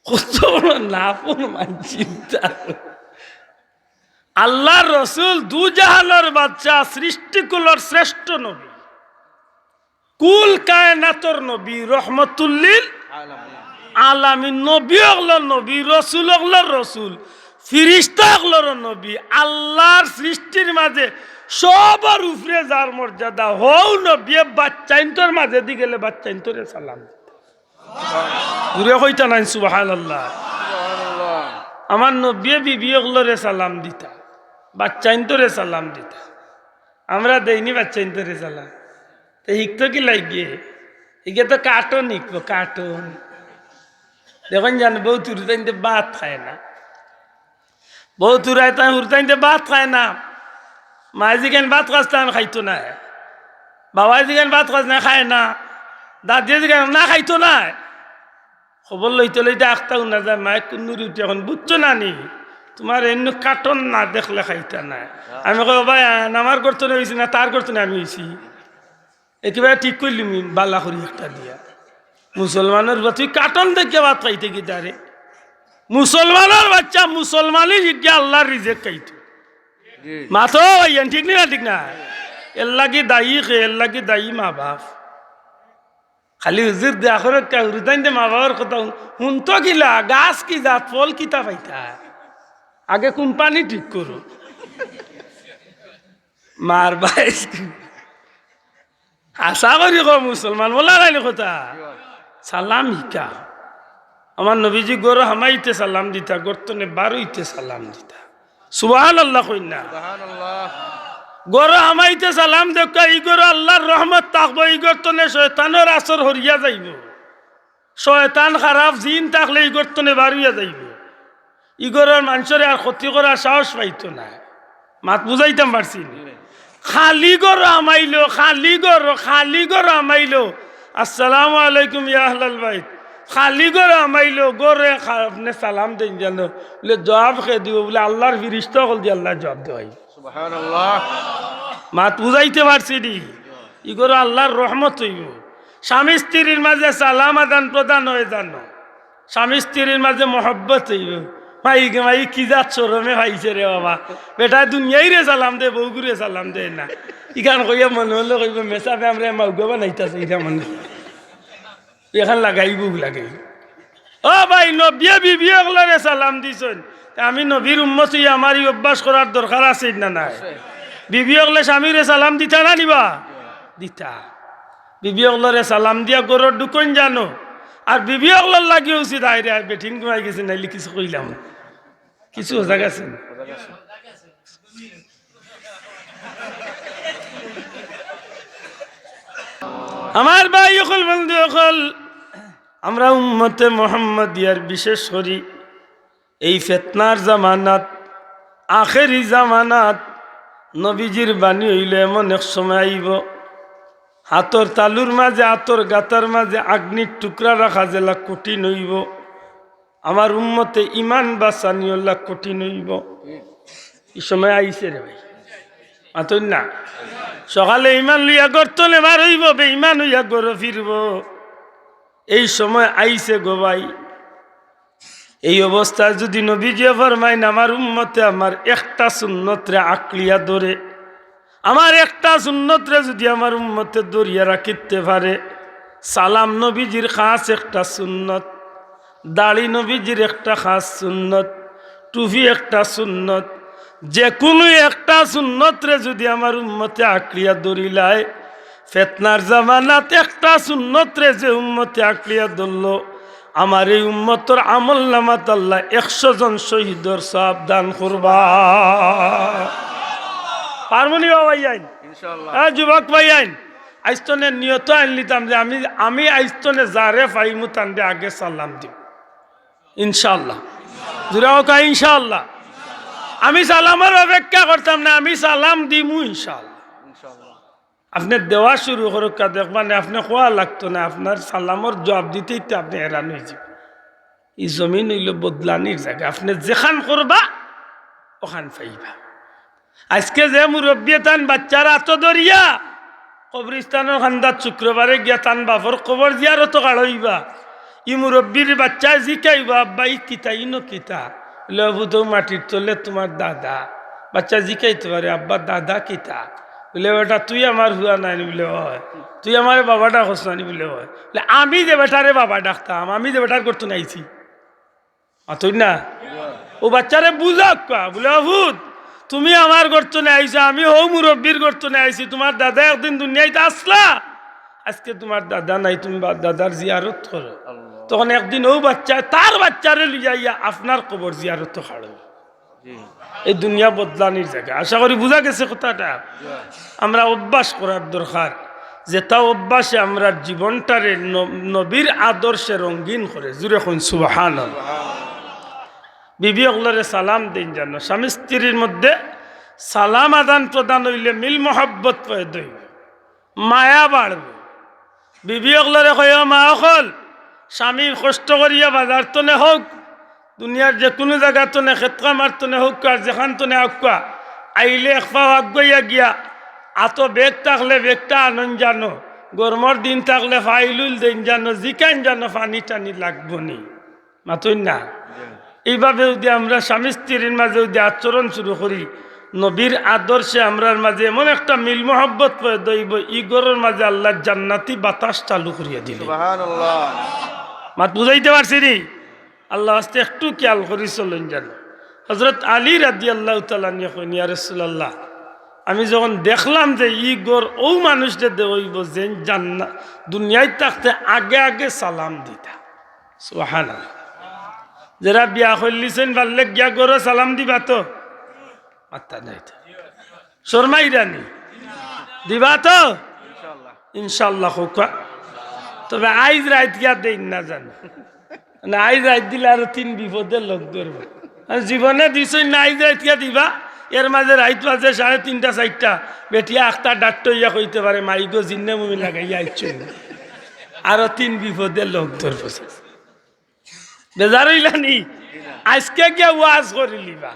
কত বড় নাপন চিন্তা আল্লাহর রসুল দু জাহানের বাচ্চা সৃষ্টিকুলর শ্রেষ্ঠ নবী কুল কায়নাতর নবী রহমতুল্লিল আলামিন নবী অগলার নবী রসুল অগলার রসুল ফিরিস্তা অগলার নবী আল্লাহর সৃষ্টির মাঝে সবার উপরে যার মর্যাদা হও নবী বাচ্চাইন্তর মাঝে দি গেলে বাচ্চাইন্তরে সালাম ঘুরে কইতা নাই সুবহানাল্লাহ আমার নবী বিবি অগলরে সালাম দিতা বাচ্চাইন্তরে সালাম দিতা আমরা দেইনি বাচ্চাইন্তরে সালাম তো শিখতো কি লাগিয়ে শিখে তো কার্টুন শিখবো কার্টুন দেখুন জানো বউ তুরতাইতে ভাত খায় না বউ তুরাইতে হুরতাইতে ভাত খায় না মাই যেখানে ভাত খাস্তান খাইতো না বাবাই যেখানে ভাত খাস না খায় না দাদিয়ে যেখানে না খাইতো না খবর লইতে লইতে আখতাও না যায় মায়ের কুন্নুরি উঠে এখন বুঝছো না নি তোমার এমনি কার্টুন না দেখলে খাইতা না আমি কব ভাই আমার করতো না হয়েছি না তার করতো না আমি হয়েছি একেবারে ঠিক করলি বালা করি একটা দিয়া মুসলমানের তুই কাটন দেখে ভাত খাইতে কি তারে মুসলমানের বাচ্চা মুসলমানই জিজ্ঞা আল্লাহর রিজেক খাইতো মাথো ভাইয়ান ঠিক না ঠিক না এর লাগি দায়ী খে এর লাগি দায়ী মা বাপ খালি হুজুর দেয়া করে হুরুতাইন দে মা বাবার কথা শুনতো কিলা গাছ কি জাত ফল কিতা পাইতা আগে কোম্পানি ঠিক করো মার ভাই আশা করি কো মুসলমান বলা রাইলে কথা সালাম হিকা আমার নবীজি গরু হামাইতে সালাম দিতা গর্তনে বারুইতে সালাম দিতা সুবহানাল্লাহ কইনা গরু হামাইতে সালাম দেখা ই গরু আল্লাহর রহমত থাকবো ই গর্তনে শয়তানের আসর হরিয়া যাইব শয়তান খারাপ জিন থাকলে ই গর্তনে বারুইয়া যাইব ই গরুর মানুষের আর ক্ষতি করার সাহস পাইতো না মাত বুঝাইতাম পারছি খালি গরু আমাইলো খালি গরু আমাইলো আসসালামু আলাইকুম ইয়া আহলাল বাইত খালি গরু আমাইলো গরে আপনি সালাম দেন জানো বলে জবাব খেয়ে দিব বলে আল্লাহর ফিরিস্তা হল দিয়ে আল্লাহ জবাব দেওয়াই সুবহানাল্লাহ মাত বুঝাইতে পারছি নি ই গরু আল্লাহর রহমত হইব স্বামী স্ত্রীর মাঝে সালাম আদান প্রদান হয়ে জানো স্বামী স্ত্রীর মাঝে মহব্বত হইব ভাই ভাই কি যাত চরমে ভাইছে রে বাবা বেটা দুনিয়াই রে সালাম দে বউগুরে সালাম দে না ইখান কইয়া মনে হলে কইব মেসাবে আমরা মাউগা বানাইতাছে এটা মনে এখান লাগাইব লাগাই ও ভাই নবিয়া বিবি ওগুলোরে সালাম দিছেন আমি নবীর উম্মত আমার এই অভ্যাস করার দরকার আছে না নাই বিবি ওগুলো স্বামীরে সালাম দিতা না নিবা দিতা বিবি ওগুলোরে সালাম দিয়া গরুর ঢুকন জানো আর বিবি ওগুলোর লাগিয়ে উচিত আইরে আর বেঠিন ঘুমাই গেছে নাইলে কিছু কইলাম কিছু জায়গা আছে আমার ভাই অকল বন্ধু অকল আমরা উম্মতে মুহাম্মাদিয়ার বিশেষ করি এই ফিতনার জামানাত আখেরি জামানাত নবীজির বাণী হইলে এমন এক সময় আইব হাতর তালুর মাঝে হাতর গাতার মাঝে আগ্নির টুকরা রাখা জেলা কঠিন হইব আমার উম্মতে ইমান বাঁচানিওলা কঠিন হইব এই সময় আইছে রে ভাই মাতন না সকালে ইমান লইয়া গর্তলে বার হইব বেঈমান হইয়া গড়ে ফিরব এই সময় আইছে গো ভাই এই অবস্থায় যদি নবীজি ফরমাইন আমার উম্মতে আমার একটা সুন্নতরে আঁকলিয়া ধরে আমার একটা সুন্নতরে যদি আমার উম্মতে দরিয়া রাখিতে পারে সালাম নবীজির খাস একটা সুন্নত দাড়ি নবীজির একটা খাস সুন্নত টুপি একটা সুন্নত যে কোনো একটা সুন্নতরে যদি আমার উম্মতে আঁকলিয়া ধরিলায় ফিতনার জামানাত একটা সুন্নতরে যে উম্মতে আঁকলিয়া ধরল আমার এই উম্মতর আমল নামাত আল্লাহ 100 জন শহীদর সওয়াব দান করবা পারমনি ভাই আইন ইনশাআল্লাহ যুবক ভাই আইন আইস্তনের নিয়ত আনলিতাম যে আমি আইস্তনে যারে পাইমু তান্ডে আগে সালাম দিব ইনশাআল্লাহ জুরাও কা ইনশাআল্লাহ আমি সালামের অপেক্ষা করতাম না আমি সালাম দিমু ইনশাআল্লাহ আপনি দেওয়া শুরু করুক দেখবানে আপনি খোয়া লাগতো না আপনার সালামর জবাব দিতেই তো আপনি হেরান হয়ে যাবেন এই জমিন হইল বদলানির জায়গা আপনি যেখান করবা ওখান পাইবা আজকে যে মুরব্বী তান বাচ্চারা আত দরিয়া কবরিস্তানের খান্দাত শুক্রবারে গিয়া তান বাপর কবর জিয়ারত কাড়ইবা ই মুরব্বীর বাচ্চা জিকাইবা আব্বা ই কিতা ইনো কিতা লবুত মাটির তলে তোমার দাদা বাচ্চা জিকাইতে পারে আব্বা দাদা কিতা বলে বেটা তুই আমার হুয়া নাই বলে হয় তুই আমার বাবাটা হস নানি বলে হয় বলে আমি যে বেটারে বাবা ডাকতাম আমি যে বেটার করতো নাইছি তুই না ও বাচ্চারে বুঝাক বলে অভূত তুমি আমার গর্তনে আইছো আমি হৌ মুরব্বীর গর্তনে আইছি তোমার দাদা একদিন দুনিয়াতে আসলা আজকে তোমার দাদা নাই তুমি দাদার জিয়ারত করো তখন একদিন ও বাচ্চা তার বাচ্চারে লইয়া আপনার কবর জিয়ারত খাড়ো এই দুনিয়া বদলানির জায়গা আশা করি বুঝা গেছে কথাটা আমরা অভ্যাস করার দরকার যেটা অভ্যাসে আমরা জীবনটারে নবীর আদর্শে রঙিন করে জুড়ে কোন সুবহানাল্লাহ বিবি ওগুলোরে সালাম দিন জানো স্বামী স্ত্রীর মধ্যে সালাম আদান প্রদান হইলে মিল মহব্বত পয়দা হইব মায়া বাড়বে বিবি ওগুলোরে কয় মা অকল স্বামী কষ্ট করিয়া বাজার তনে হোক দুনিয়ার যে কোনো জায়গা তনে খেতকা মার তনে হোক আর যেখান তনে আঁকা আইলে এক পা আগুয়া গিয়া আতো বেগ থাকলে বেগটা আনন্দ জানো গরমের দিন থাকলে ফাইলুল দিন যেন জিকান যেন পানি টানি লাগবো নি মাতুন না। এইভাবে যদি আমরা স্বামী স্ত্রীর মাঝে যদি আচরণ শুরু করি, নবীর আদর্শে আমরার মাঝে এমন একটা মিল মোহব্বত পয়দা হইব, ই ঘরের মাঝে আল্লাহ জান্নাতি বাতাস চালু করিয়া দিল। সুবহানাল্লাহ। মাত বুঝাইতে পারছি নি? আল্লাহ আস্তে একটু খেয়াল করি চলেন যেন। হযরত আলী রাদিয়াল্লাহু তাআলা নিয়ে কইনি, ইয়া রাসূলুল্লাহ, আমি যখন দেখলাম যে ই গর ও মানুষদের দেওইব যে জান্নাত দুনিয়ায় থাকতে আগে আগে সালাম দিতা। সুবহানাল্লাহ। যারা বিয়া করলিছেন পারলে গিয়া গরো সালাম দিবা তো? আত্মা নাই তো শর্মাই রানি দিবা তো ইনশাআল্লাহ। ইনশাল্লাহ হোকা। তবে আইজ রাত গিয়া দেন না জানো না, আইজ রাত দিলে আরো 3 বিপদের লোক ধরবো। জীবনে দিছই না, আইজ রাত গিয়া দিবা, এর মাঝে রাইত বাজে 3:30 4টা, বেটিয়া আখটা ডাক্ত ইয়া কইতে পারে মাইগো জিন্নে মুমি লাগাইয়া আইছো, আরো 3 বিপদের লোক ধরবো। বেজার হইলানি? আজকে গিয়া ওয়াজ করি লিবা,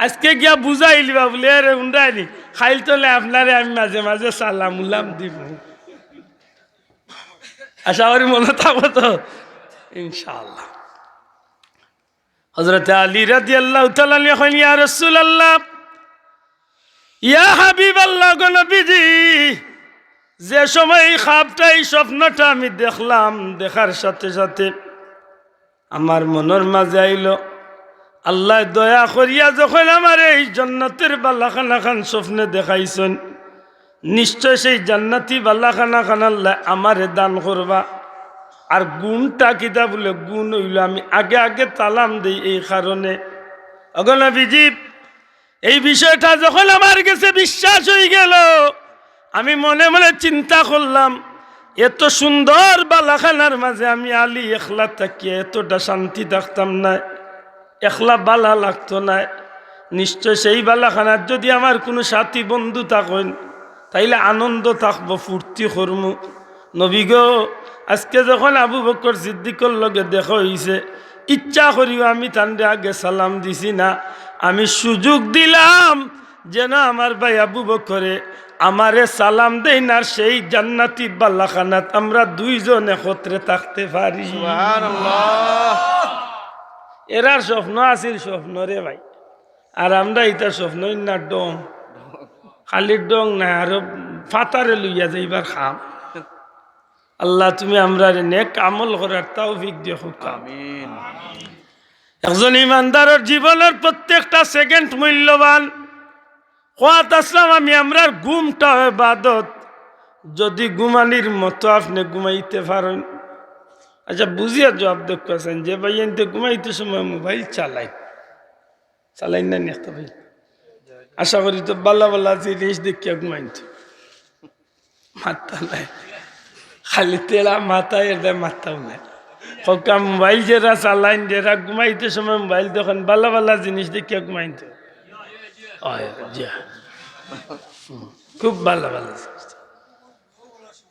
আজকে গিয়া বুঝাই লিবা বলে রে উন্ডাইনি খাইল তোলে আপনারে আমি মাঝে মাঝে সালাম উলাম দিব। আশা করি মনে থাকবো তো ইনশাআল্লাহ। হযরত আলী রাদিয়াল্লাহু তাআলা কইলেন, ইয়া রাসূলুল্লাহ, ইয়া হাবিবাল্লাহ, গো নবীজি, যে সময় এই খাবটা এই স্বপ্নটা আমি দেখলাম, দেখার সাথে সাথে আমার মনের মাঝে আইল, আল্লাহ দয়া করিয়া যখন আমার এই জান্নাতের বালাখানা খান স্বপ্নে দেখাইছেন, নিশ্চয় সেই জান্নাতি বালাখানা খান আল্লাহ আমারে দান করবা। আর গুণটা কিতা বলে, গুণ হইল আমি আগে আগে তালাম দেই এই কারণে। অগণবিজি, এই বিষয়টা যখন আমার কাছে বিশ্বাস হয়ে গেল, আমি মনে মনে চিন্তা করলাম, এত সুন্দর বালাখানার মাঝে আমি আলী একলা থাকিয়ে এতটা শান্তি থাকতাম না, একলা বালা লাগতো না। নিশ্চয় সেই বালাখানার যদি আমার কোনো সাথী বন্ধু থাকেন, তাইলে আনন্দ থাকবো, ফুর্তি করমু। নবী গো, আজকে যখন আবু বকর সিদ্দিকর লগে দেখা হইছে, ইচ্ছা করিও আমি তান্ডে আগে সালাম দিছি না, আমি সুযোগ দিলাম যেন আমার ভাই আবু বকরে আমারে সালাম দেই না, সেই জান্নাতি বালাখানাত আমরা দুইজন একত্রে থাকতে পারি। সুবহানাল্লাহ। এরার স্বপ্ন আছিল স্বপ্ন রে ভাই, আর আমরা এটা স্বপ্ন না, ডং খালি ডং না, আরো ফাতারে লইয়া যাইবার খাম। আল্লাহ তুমি আমরা নেক আমল করার তৌফিক দিও। আমিন। একজন ইমানদারের জীবনের প্রত্যেকটা সেকেন্ড মূল্যবান। কোয়াত আসলাম আমি আমরার ঘুমটা ইবাদত, যদি ঘুমানির মতো আপনি ঘুমাইতে পারেন। আচ্ছা বুঝিয়া জবাব দেখছেন যে ভাই এনতে ঘুমাইতে সময় মোবাইল চালাই না একটা ভাই, আশা করি তো বাল্লা বাল্লা জিনিস দেখিয়া ঘুমাইতো, মাথা নাই খালি তেলা মাথা, এর মাথাও নাই। হকা মোবাইল যেরা চালাইন, যেরা ঘুমাইতে সময় মোবাইল দেখেন, বাল্লা বাল্লা জিনিস দেখিয়া ঘুমাইতো, খুব ভালো ভালো।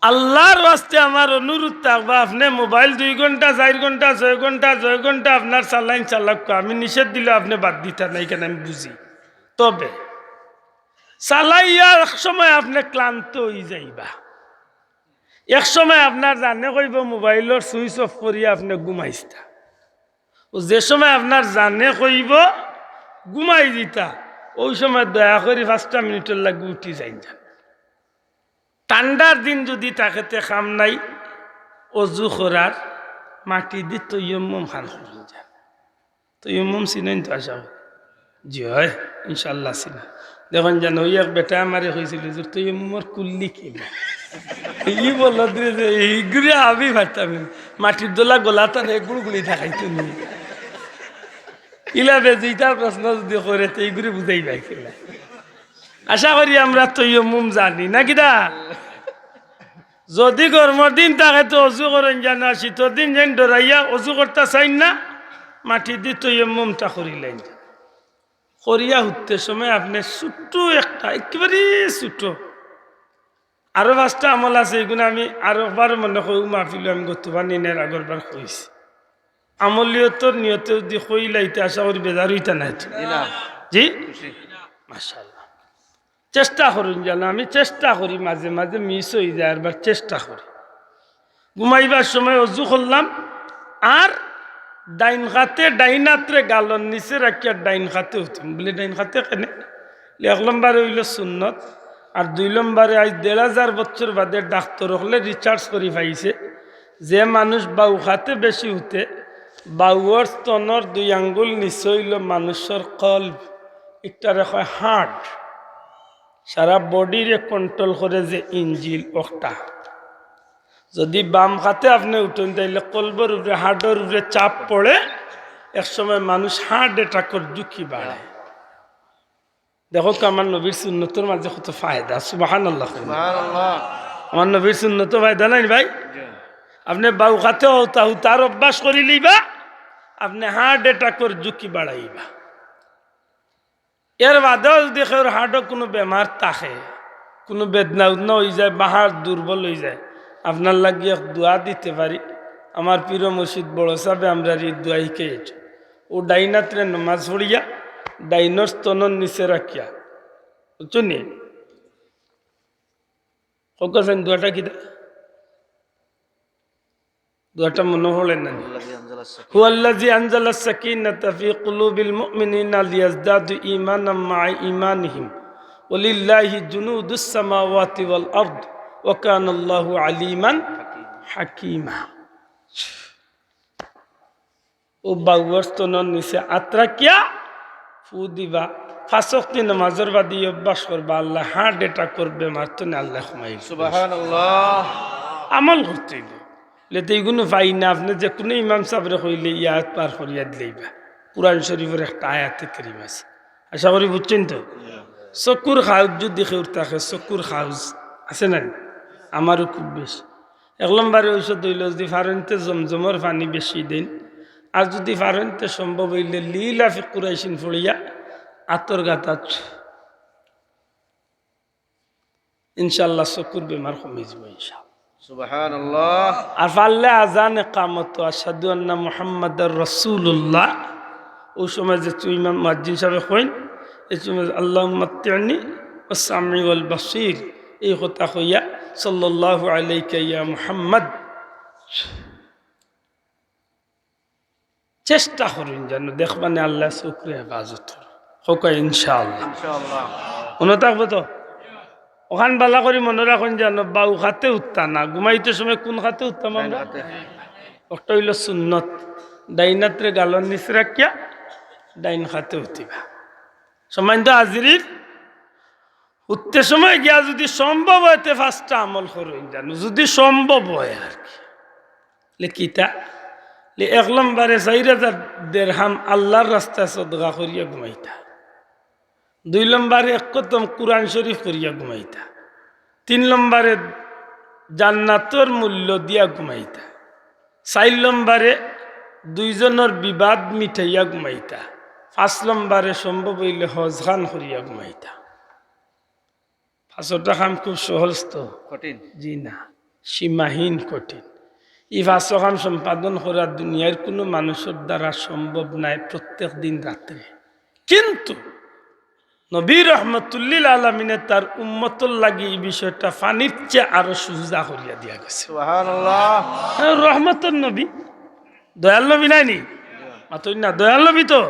আল্লাহর ওয়াস্তে আমার অনুরোধ থাকবা, আপনি মোবাইল 2 ঘন্টা 4 ঘন্টা 6 ঘন্টা 6 ঘন্টা আপনার চালাইন চালাক, আমি নিষেধ দিলে আপনি বাদ দিতে নাই, কেন আমি বুঝি। তবে চালাইয়া এক সময় আপনি ক্লান্ত হয়ে যাইবা, এক সময় আপনার জানে কইব মোবাইলের সুইচ অফ করিয়া আপনি ঘুমাইছা, যে সময় আপনার জানে কইব ঘুমাই দিতা, ওই সময় দয়া করে 5টা মিনিটের লাগে উঠি যাই যান। ঠান্ডার দিন যদি তাকেতে খাম নাই, অজু করার মাটি দি তৈয়ম্মম খান করুন যান। তৈয়ম্মম চিনেন তো? আশা জি হয়, ইনশাল্লাহ চিনা। দেখুন জানো, ওই এক বেটা আমারে হয়েছিল যে তৈয়ম্মর কুল্লি কিনা, ই বলল যে এইগুলি আমি ভাবতাম মাটির দোলা গোলা তার গুড়গুড়ি দেখাইতো নি, ইলাবে যেটা প্রশ্ন যদি করে তো এইগুলি বুঝাই পাইছিল। আশা করি আমরা তৈয়ম্মম জানি না কিনা। যদি গরমের দিন থাকে তো অজু করেন জান, শীতের দিন যেন ডরাইয়া অজু করতে চাই না, মাটি দি তৈয়ম্মমটা করিলেন। করিয়া উঠতে সময় আপনি ছোট্ট একটা, একেবারে ছোট, আরো 5টা আমল আছে, এগুলো আমি আরো একবার মনে করি মাহফিল আমি গতবার নিনের আগরবার কইছি। আমলিয়তর নিয়তে যদি কইলাইতে আশা করি বেজার হইতা নাই জি মাশাআল্লাহ। চেষ্টা করুন যেন, আমি চেষ্টা করি মাঝে মাঝে মিস হয়ে যায়, আবার চেষ্টা করি। ঘুমাইবার সময় অজু করলাম আর ডাইন খাতে ডাইনাত্রে গালন নিচে রাখিয়া ডাইন খাতে উঠিম বলে ডাইন খাতে কেনে 1 নম্বরে হইল সুন্নত, আর 2 নম্বরে আজ 1500 বছর বাদে ডাক্তার হলে রিসার্চ করে পাইছে যে মানুষ বাউ খাতে বেশি উঠে বাউর স্তনের 2 আঙ্গুল নিচে হইল মানুষের কল্ব, একটারে কয় হার্ট, সারা বডিরে কন্ট্রোল করে যে ইঞ্জিল ওটা। যদি বাম খাতে আপনি উঠেন তাইলে কলবের উপরে হার্টের উপরে চাপ পড়ে একসময় মানুষ হার্ট অ্যাটাকের ঝুঁকি বাড়ে। দেখো তো আমার নবীর সুন্নতর মাঝে কত ফায়দা, সুবহানাল্লাহ। সুবহানাল্লাহ। আমার নবীর সুন্নত ফায়দা নাই ভাই। জি। আপনি বাউ খাতে তার অভ্যাস করি লইবা, আপনি হার্ট অ্যাটাকের ঝুঁকি বাড়াইবা। এর বাদেও যদি কেউ হার্টও কোনো বেমার থাকে, কোনো বেদনা উদনা হয়ে যায় বা হাড় দুর্বল হয়ে যায়, আপনার লাগিয়ে দোয়া দিতে পারি। আমার প্রিয় মসজিদ বড় সাহেব আমরা এই দোয়া শিখেছি। ও ডাইনাত্রে নমাজ পড়িয়া ডাইনর স্তনের নিচে রাখিয়া, বুঝছো নি কেন দোয়াটা কি দোয়াটা মনে হলেন না? হুয়াল্লাযী আনজালাস সাকিনাতা ফি কুলুবিল মুমিনিনা লিয়াজদাদু ঈমানাম মা'a ঈমানিহিম ওয়ালিল্লাহি জুনুদুস সামাওয়াতি ওয়াল আরদ ওয়া কানাল্লাহু আলীমান হাকীমা। ও বাউস্তনের নিচে আত্রাকিয়া ফু দিবা, 5 ওয়াক্ত নামাজের বাদে অভ্যাস করবা, আল্লাহ হার্ট অ্যাটাক করবে মারতো না, আল্লাহ ক্ষমাই। সুবহানাল্লাহ। আমল করতে হইব লেতে এইগুলো পাই না। আপনি যে কোনো ইমাম সাহেবরে কইলে ইয়াত পার করিয়া দিলেইবা। কুরআন শরীফের একটা আয়াতে কারীম আছে, আশা করি বুঝছেন তো। চকুর খাউজ যদি খেউর থাকে, চকুর খাউজ আছে না? আমারও খুব বেশি। 1 নম্বরে ঔষধ হইল যদি ফারেনতে জমজমর পানি বেশি দিন, আর যদি ফারেনতে সম্ভব হইলে লিলাফি কুরাইশিন ফড়িয়া আতর গাতাত, ইনশাল্লাহ চকুর বেমার কমে যাব ইনশাল্লাহ। সুবহানাল্লাহ। আর পারলে আজান একামত আশহাদু আন্না মুহাম্মাদার রাসূলুল্লাহ, ওই সময় যে ইমাম মুয়াজ্জিন সাহেব কইন এই সময় আল্লাহুম্মা মাত্তি'নি ওয়াস সামি ওয়াল বাসীর, এই কথা কইয়া সাল্লাল্লাহু আলাইকা ইয়া মুহাম্মদ। চেষ্টা করুন যেন দেখবানে আল্লাহ চোখরে হেফাজত হোক ইনশাআল্লাহ। ইনশাআল্লাহ। মনে থাকবো তো? ওখান বালা করি মনে রাখুন যেন বাউ খাতে উঠতা না, ঘুমাইতে সময় কোন খাতে উঠতাম আমরা? একটা হইল সুন্নত, ডাইনাত্রে গালন নিচে রাখিয়া ডাইন খাতে উঠিবা। সময় তো হাজিরির উঠতে সময় গিয়া যদি সম্ভব হইতে 5টা আমল করুন জানো, যদি সম্ভব হয় আর কি। কিতা 1 নম্বরে 4000 দিরহাম আল্লাহর রাস্তায় সদকা করিয়া ঘুমাইতা। 2 নম্বরে 1 কদম কুরআন শরীফ করিয়া ঘুমাইতা। 3 নম্বরে জান্নাতের মূল্য দিয়া ঘুমাইতা। 4 নম্বরে 2 জনের বিবাদ মিঠাইয়া ঘুমাইতা। 5 নম্বরে সম্ভব হইলে হজ খান করিয়া ঘুমাইতা। 5টা কাম খুব সহজ তো? কঠিন। জি না, সীমাহীন কঠিন। এই 5 কাম সম্পাদন করা দুনিয়ার কোনো মানুষের দ্বারা সম্ভব নাই প্রত্যেক দিন রাত্রে। কিন্তু নবী রহমতুল্লিল আলমিনে তার উম্মতর লাগি এই বিষয়টা পানির চেয়ে আরো সুজা করিয়া দিয়া গেছে। সুবহানাল্লাহ। রহমতের নবী, দয়াল নবী নাইনি মাতই না, দয়াল নবী তো।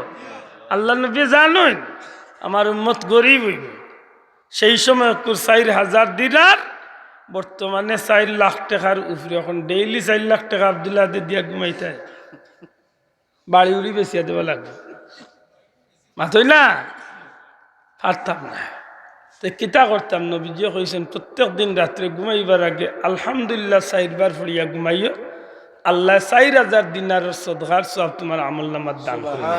আল্লাহ নবী জানেন আমার উম্মত গরিব হইব। সেই সময় 4000 দিনার, বর্তমানে 4 লাখ টাকার উপরে। এখন ডেইলি 4 লাখ টাকা আব্দুল্লাহ দিয়া ঘুমাইতে বাড়ি উড়ি বেচিয়া দেওয়া লাগবে, মাতই না পারতাম না। তো কিতা করতাম? নবীজিও কইছেন প্রত্যেক দিন রাত্রে ঘুমাইবার আগে আলহামদুলিল্লাহ 4 বার ফুড়িয়া ঘুমাইও, আল্লাহ 4000 দিনারের সদকার সব তোমার আমল নামার দান করবে।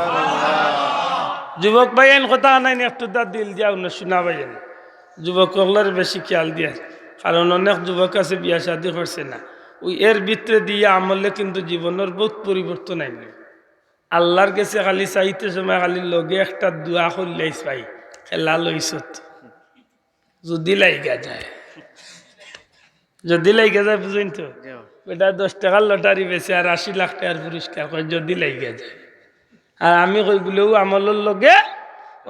যুবক ভাইয়েন কথা নাই একটু দিল দিয়া শোনা ভাইয়েন, যুবক হলার বেশি খেয়াল দিয়া, কারণ অনেক যুবক আছে বিয়া শাদী করছে না, ওই এর ভিতরে দিয়ে আমলে কিন্তু জীবনের বহুত পরিবর্তন আইল। আল্লাহর কাছে খালি চাইতে সময় খালি লগে একটা দোয়া করলেই পাই, খেলা লইছত যদি লাইগা যায়, যদি লাইগা যায় বুঝেন তো। বেটা 10 টাকার লটারি বেছে আর 80 লাখ টাকার পুরস্কার কয় যদি লাইগা যায়। আর আমি কই বলেও আমলের লগে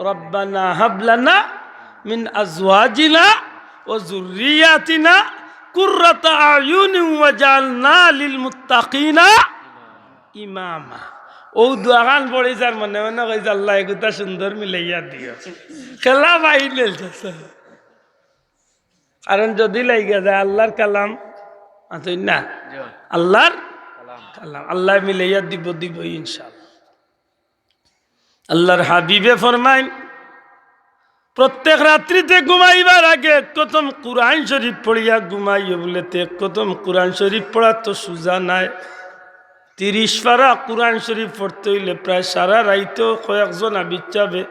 রব্বানা হাবলানা মিন আজওয়াজিনা ওয়া যুররিয়াতিনা কুররাতা আয়ুনি ওয়াজআলনা লিল মুত্তাকিনা ইমামা। ও দোয়াগান পড়ে যার মনে মনে কইছে আল্লাহ এগুতা সুন্দর মিলাইয়া দিও, খেলা বাইলে কারণ যদি লাইগা যায় আল্লাহর কালাম আতই না, আল্লাহর কালাম আল্লাহ মিলাইয়া দিব ইনশাআল্লাহ। আল্লাহর হাবিবে ফরমাইন প্রত্যেক রাত্রিতে ঘুমাইবার আগে প্রথম কুরআন শরীফ পড়িয়া ঘুমাইও বলেতে প্রথম কুরআন শরীফ পড়া তো সুজা নাই। 30 পারা কুরআন শরীফ পড়তে হইলে প্রায় সারা রাইতেও কয়েকজন আবিচাবে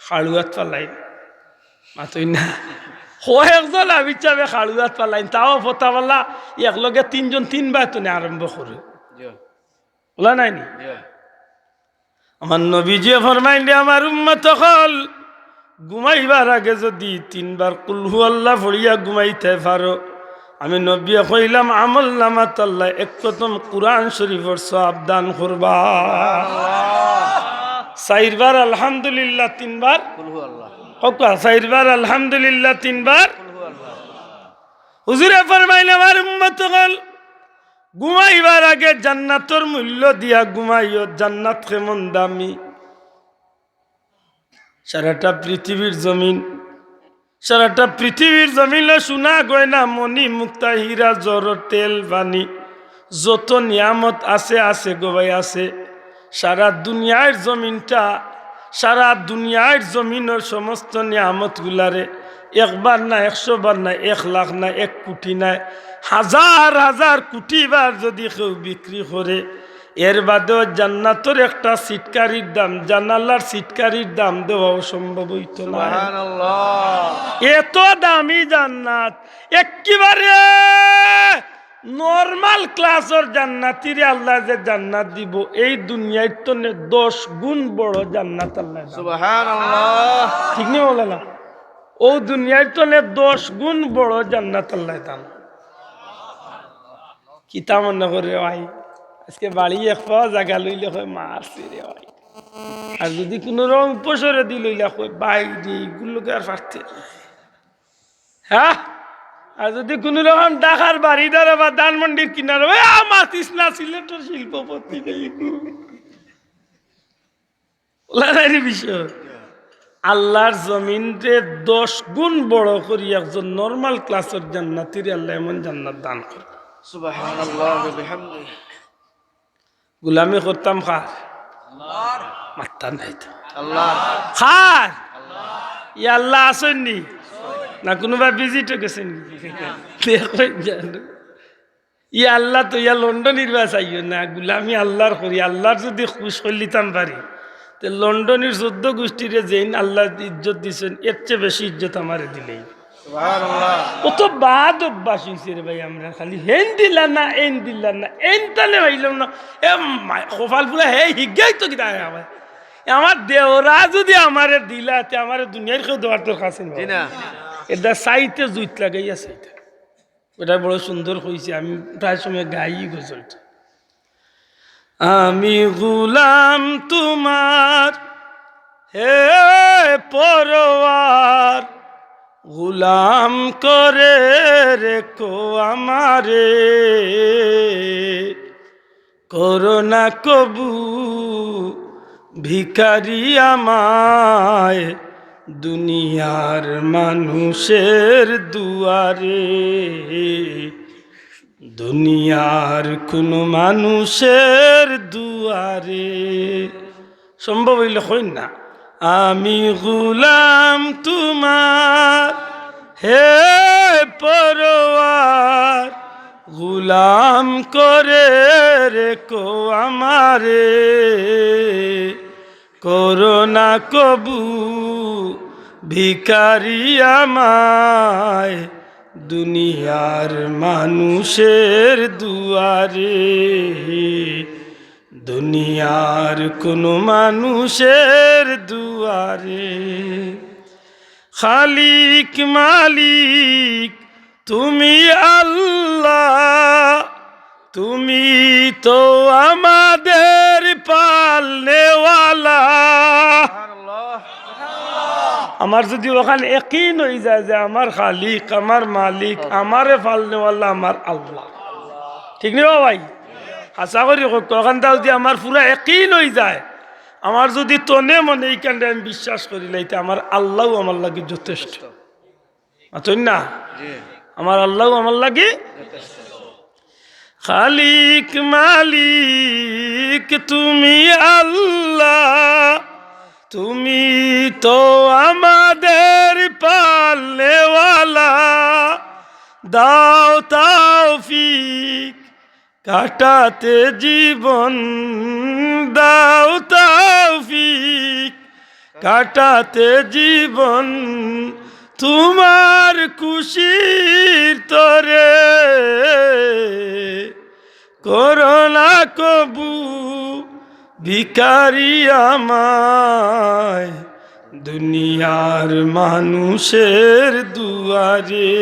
খাড়ুয়াত পালাইন, মাতই না কয়েকজন আবিচাবে খাড়ুয়াত পালাইন, তাও ফতাওয়ালা একলগে 3 জন 3 বার তো আরম্ভ করে বলা নাইনি। আমার নবীজি ফরমাইন আমার উম্মত হল ঘুমাইবার আগে যদি 3 বার কুল হু আল্লাহ পড়িয়া ঘুমাইতে পারো, আমি নবী কইলাম আমল নামাত আল্লাহ এক প্রথম কুরআন শরীফের সওয়াব দান করবা। 4 বার আলহামদুলিল্লাহ 3 বার কুল হু আল্লাহ, কত 4 বার আলহামদুলিল্লাহ 3 বার কুল হু আল্লাহ। হুজুরে ফরমাইলেন আমার উম্মত হল ঘুমাইবার আগে জান্নাতের মূল্য দিয়া ঘুমাইও। জান্নাত কেমন দামি, সারাটা পৃথিবীর জমিনে সোনা গয়না মণি মুক্তা হীরা জর তেল পানি যত নিয়ামত আছে গো ভাই আছে। সারা দুনিয়ার জমিনের সমস্ত নিয়ামত গুলারে একবার না 100 বার না 1 লাখ না 1 কোটি না হাজার কোটি বার যদি কেউ বিক্রি করে, এর বাদেও জান্নাতের একটা সিটকারির দাম, জানালার সিটকারির দাম দেওয়া সম্ভব হইতো না। এত দামি জান্নাত, একেবারে নরমাল ক্লাসের জান্নাতিরে আল্লাহ যে জান্নাত দিব এই দুনিয়ার তো 10 গুণ বড় জান্নাত আল্লাহ। সুবহানাল্লাহ, ঠিক নেই বলে ও দুনিয়ার তো 10 গুণ বড় জান্নাত আল্লাহ দান। কিতা মনে করে ভাই আজকে বাড়ি এক পাওয়া জায়গা লইলে হয় মারছে রে ভাই, আর যদি কোনো রকম উপসরে দি লইলে হয় বাইরে এইগুলোকে আর পারতে, হ্যাঁ। আর যদি কোনো রকম ঢাকার বাড়ি দ্বারা বা ধানমন্ডির কিনারে মাতিস না, সিলেটের শিল্পপতি বিষয় আল্লাহর জমিনকে 10 গুণ বড় করি একজন নর্মাল ক্লাসের জান্নাতির আল্লাহ এমন জান্নাত দান করে। সুবহানাল্লাহ বিহামদিহি। গুলামি করতাম খার মাত্তা নাই তো খার ইয়া আল্লাহ আসেননি না কোনোবা ভিজিট গেছেন ইয়া আল্লাহ তো ইয়া লন্ডনের বা চাইও না, গুলামি আল্লাহর করি। আল্লাহর যদি খুশ করলিতাম পারি তো লন্ডনের 14 গোষ্ঠীরে যেইন আল্লাহ ইজ্জত দিচ্ছেন এর চেয়ে বেশি ইজ্জত আমারে দিলেই। কত বাদ অভ্যাস হয়েছে রে ভাই, আমরা খালি হেন দিলাম না এন দিলাম না এন তালে ভাইলাম না কপাল পুরা হে হিগাই তো কিনা আমার দেওরা যদি আমারে দিলাতে আমার দুনিয়ার কেউ দেওয়ার তোর কাছে না, এটা সাইতে জুইত লাগাই আছে, ওটা বড় সুন্দর হয়েছে। আমি প্রায় সময় গাই গজলটা, আমি গুলাম তোমার হে পরওয়ার গুলাম করে রেখো আমারে, করোনা কবু ভিখারি আমায় দুনিয়ার মানুষের দুয়ারে, দুনিয়ার কোনো মানুষের দুয়ারে। সম্ভব হইলে হইন না আমি গুলাম তোমার হে পরওয়ার গুলাম করে রেখো আমারে, করোনা কবু ভিখারি আমায় দুনিয়ার মানুষের দুয়ারে, দুনিয়ার কোনো মানুষের দুয়ারে। খালিক মালিক তুমি আল্লাহ, তুমি তো আমাদের পালনেওয়ালা, আমার যদি ওখানে একই হয়ে যায় যে আমার খালিক আমার মালিক আমারে ফালনেওয়ালা আমার আল্লাহ, ঠিক নেই ভাই? আশা করি ওখান তাও যদি আমার পুরা একই হয়ে যায়, আমার যদি তনে মনে এইখানটা আমি বিশ্বাস করি লাইতে আমার আল্লাহ আমার লাগে যথেষ্ট, আছেন না? জি আমার আল্লাহ আমার লাগে খালিক মালিক তুমি আল্লাহ, তুমি তো আমাদের পালনেওয়ালা, দাও তৌফিক কাটাতে জীবন, দাও তৌফিক কাটাতে জীবন, তোমার খুশির তরে করোনা কবু ভিখারি আমায়, দুনিয়ার মানুষের দুয়ারে,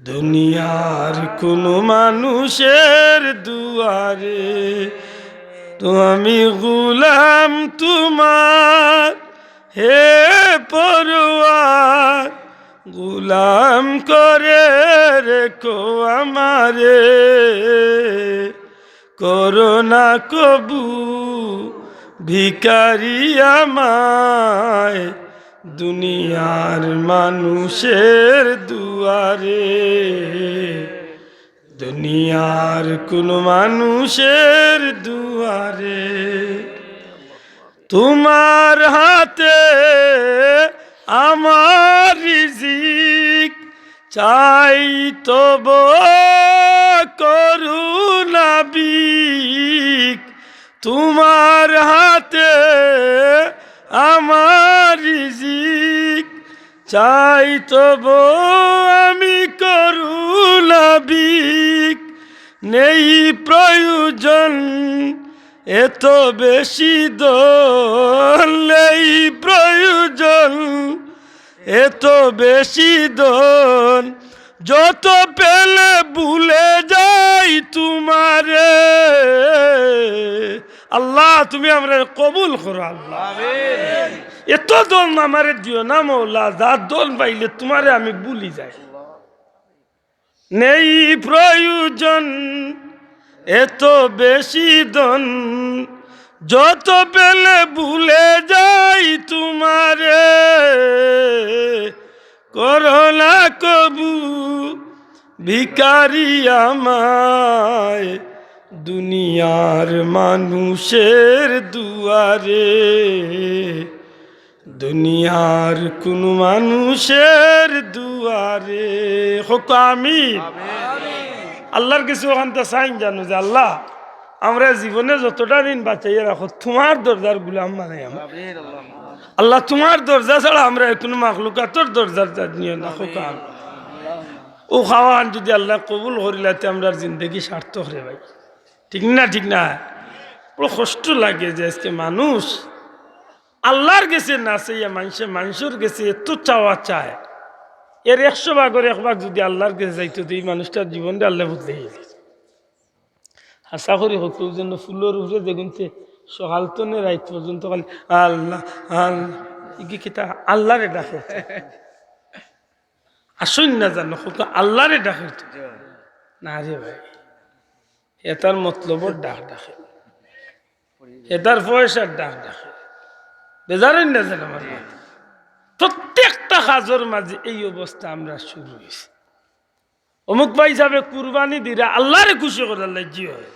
দুনিয়ার কোনো মানুষের দুয়ারে, তো আমি গুলাম তোমার হে পরওয়ার, গুলাম করে রেখো আমারে, করোনা কবু ভিখারি আমায়, দুনিয়ার মানুষের দুয়ারে, দুনিয়ার কোন মানুষের দুয়ারে, তোমার হাতে আমার রিজিক, চাই তব করুণা বিক, তোমার হাতে আমার রিজিক, চাই তব আমি করুণা বিক, নেই প্রয়োজন এত বেশি দোল, নেই প্রয়োজন এত বেশি দোল, যত পেলে ভুলে যাই তোমারে, আল্লাহ তুমি আমরা কবুল করো আল্লাহ, আমিন এত দোল আমারে দিও না মৌলা, যার দোল পাইলে তোমারে আমি ভুলি যাই, নেই প্রয়োজন এত বেশি দন, যত পেলে ভুলে যাই তোমারে, করোনা কবু ভিখারি আমায়, দুনিয়ার মানুষের দুয়ারে, দুনিয়ার কোন মানুষের দুয়ারে, হোক আমিন। আল্লাহর কিছু ওখান থেকে চাইন জানো যে আল্লাহ আমরা জীবনে যতটা দিন বাঁচাইয়া রাখো তোমার দরজার গুলাম মানে আমরা, আমিন আল্লাহ আল্লাহ তোমার দরজা ছাড়া আমরা কোনো মাখলুকাতর দরজার নিয়ে না হোক। ও খাওয়ান যদি আল্লাহ কবুল করিলাতে আমরা জিন্দগি সার্থক রে ভাই, ঠিক না? ঠিক না? বড় কষ্ট লাগে যে আজকে মানুষ আল্লাহর গেছে না চাইয়া মানুষের গেছে এত চাওয়া চায়, এর 100 ভাগের 1 ভাগ যদি আল্লাহর কাছে যাইতো তো এই মানুষটার জীবনটা আল্লাহ বদলে গেছে। আশা করি হোক জন্য ফুলের উপরে দেখুন সকাল তো নে রাত পর্যন্ত খালি আল্লাহ আল্লাহ কিতা আল্লাহরে ডাকে, আসুন না জানো হোক আল্লাহরে ডাকে না রে ভাই, এটার মতলবর ডাক ডাকে, এটার পয়সার ডাক ডাকে, বেজারেন না জান আমার প্রত্যেকটা কাজের মাঝে এই অবস্থা আমরা শুরু হয়েছি। অমুক ভাই হিসাবে কুরবানি দিরা আল্লাহরে খুশি করার লাগি হয়।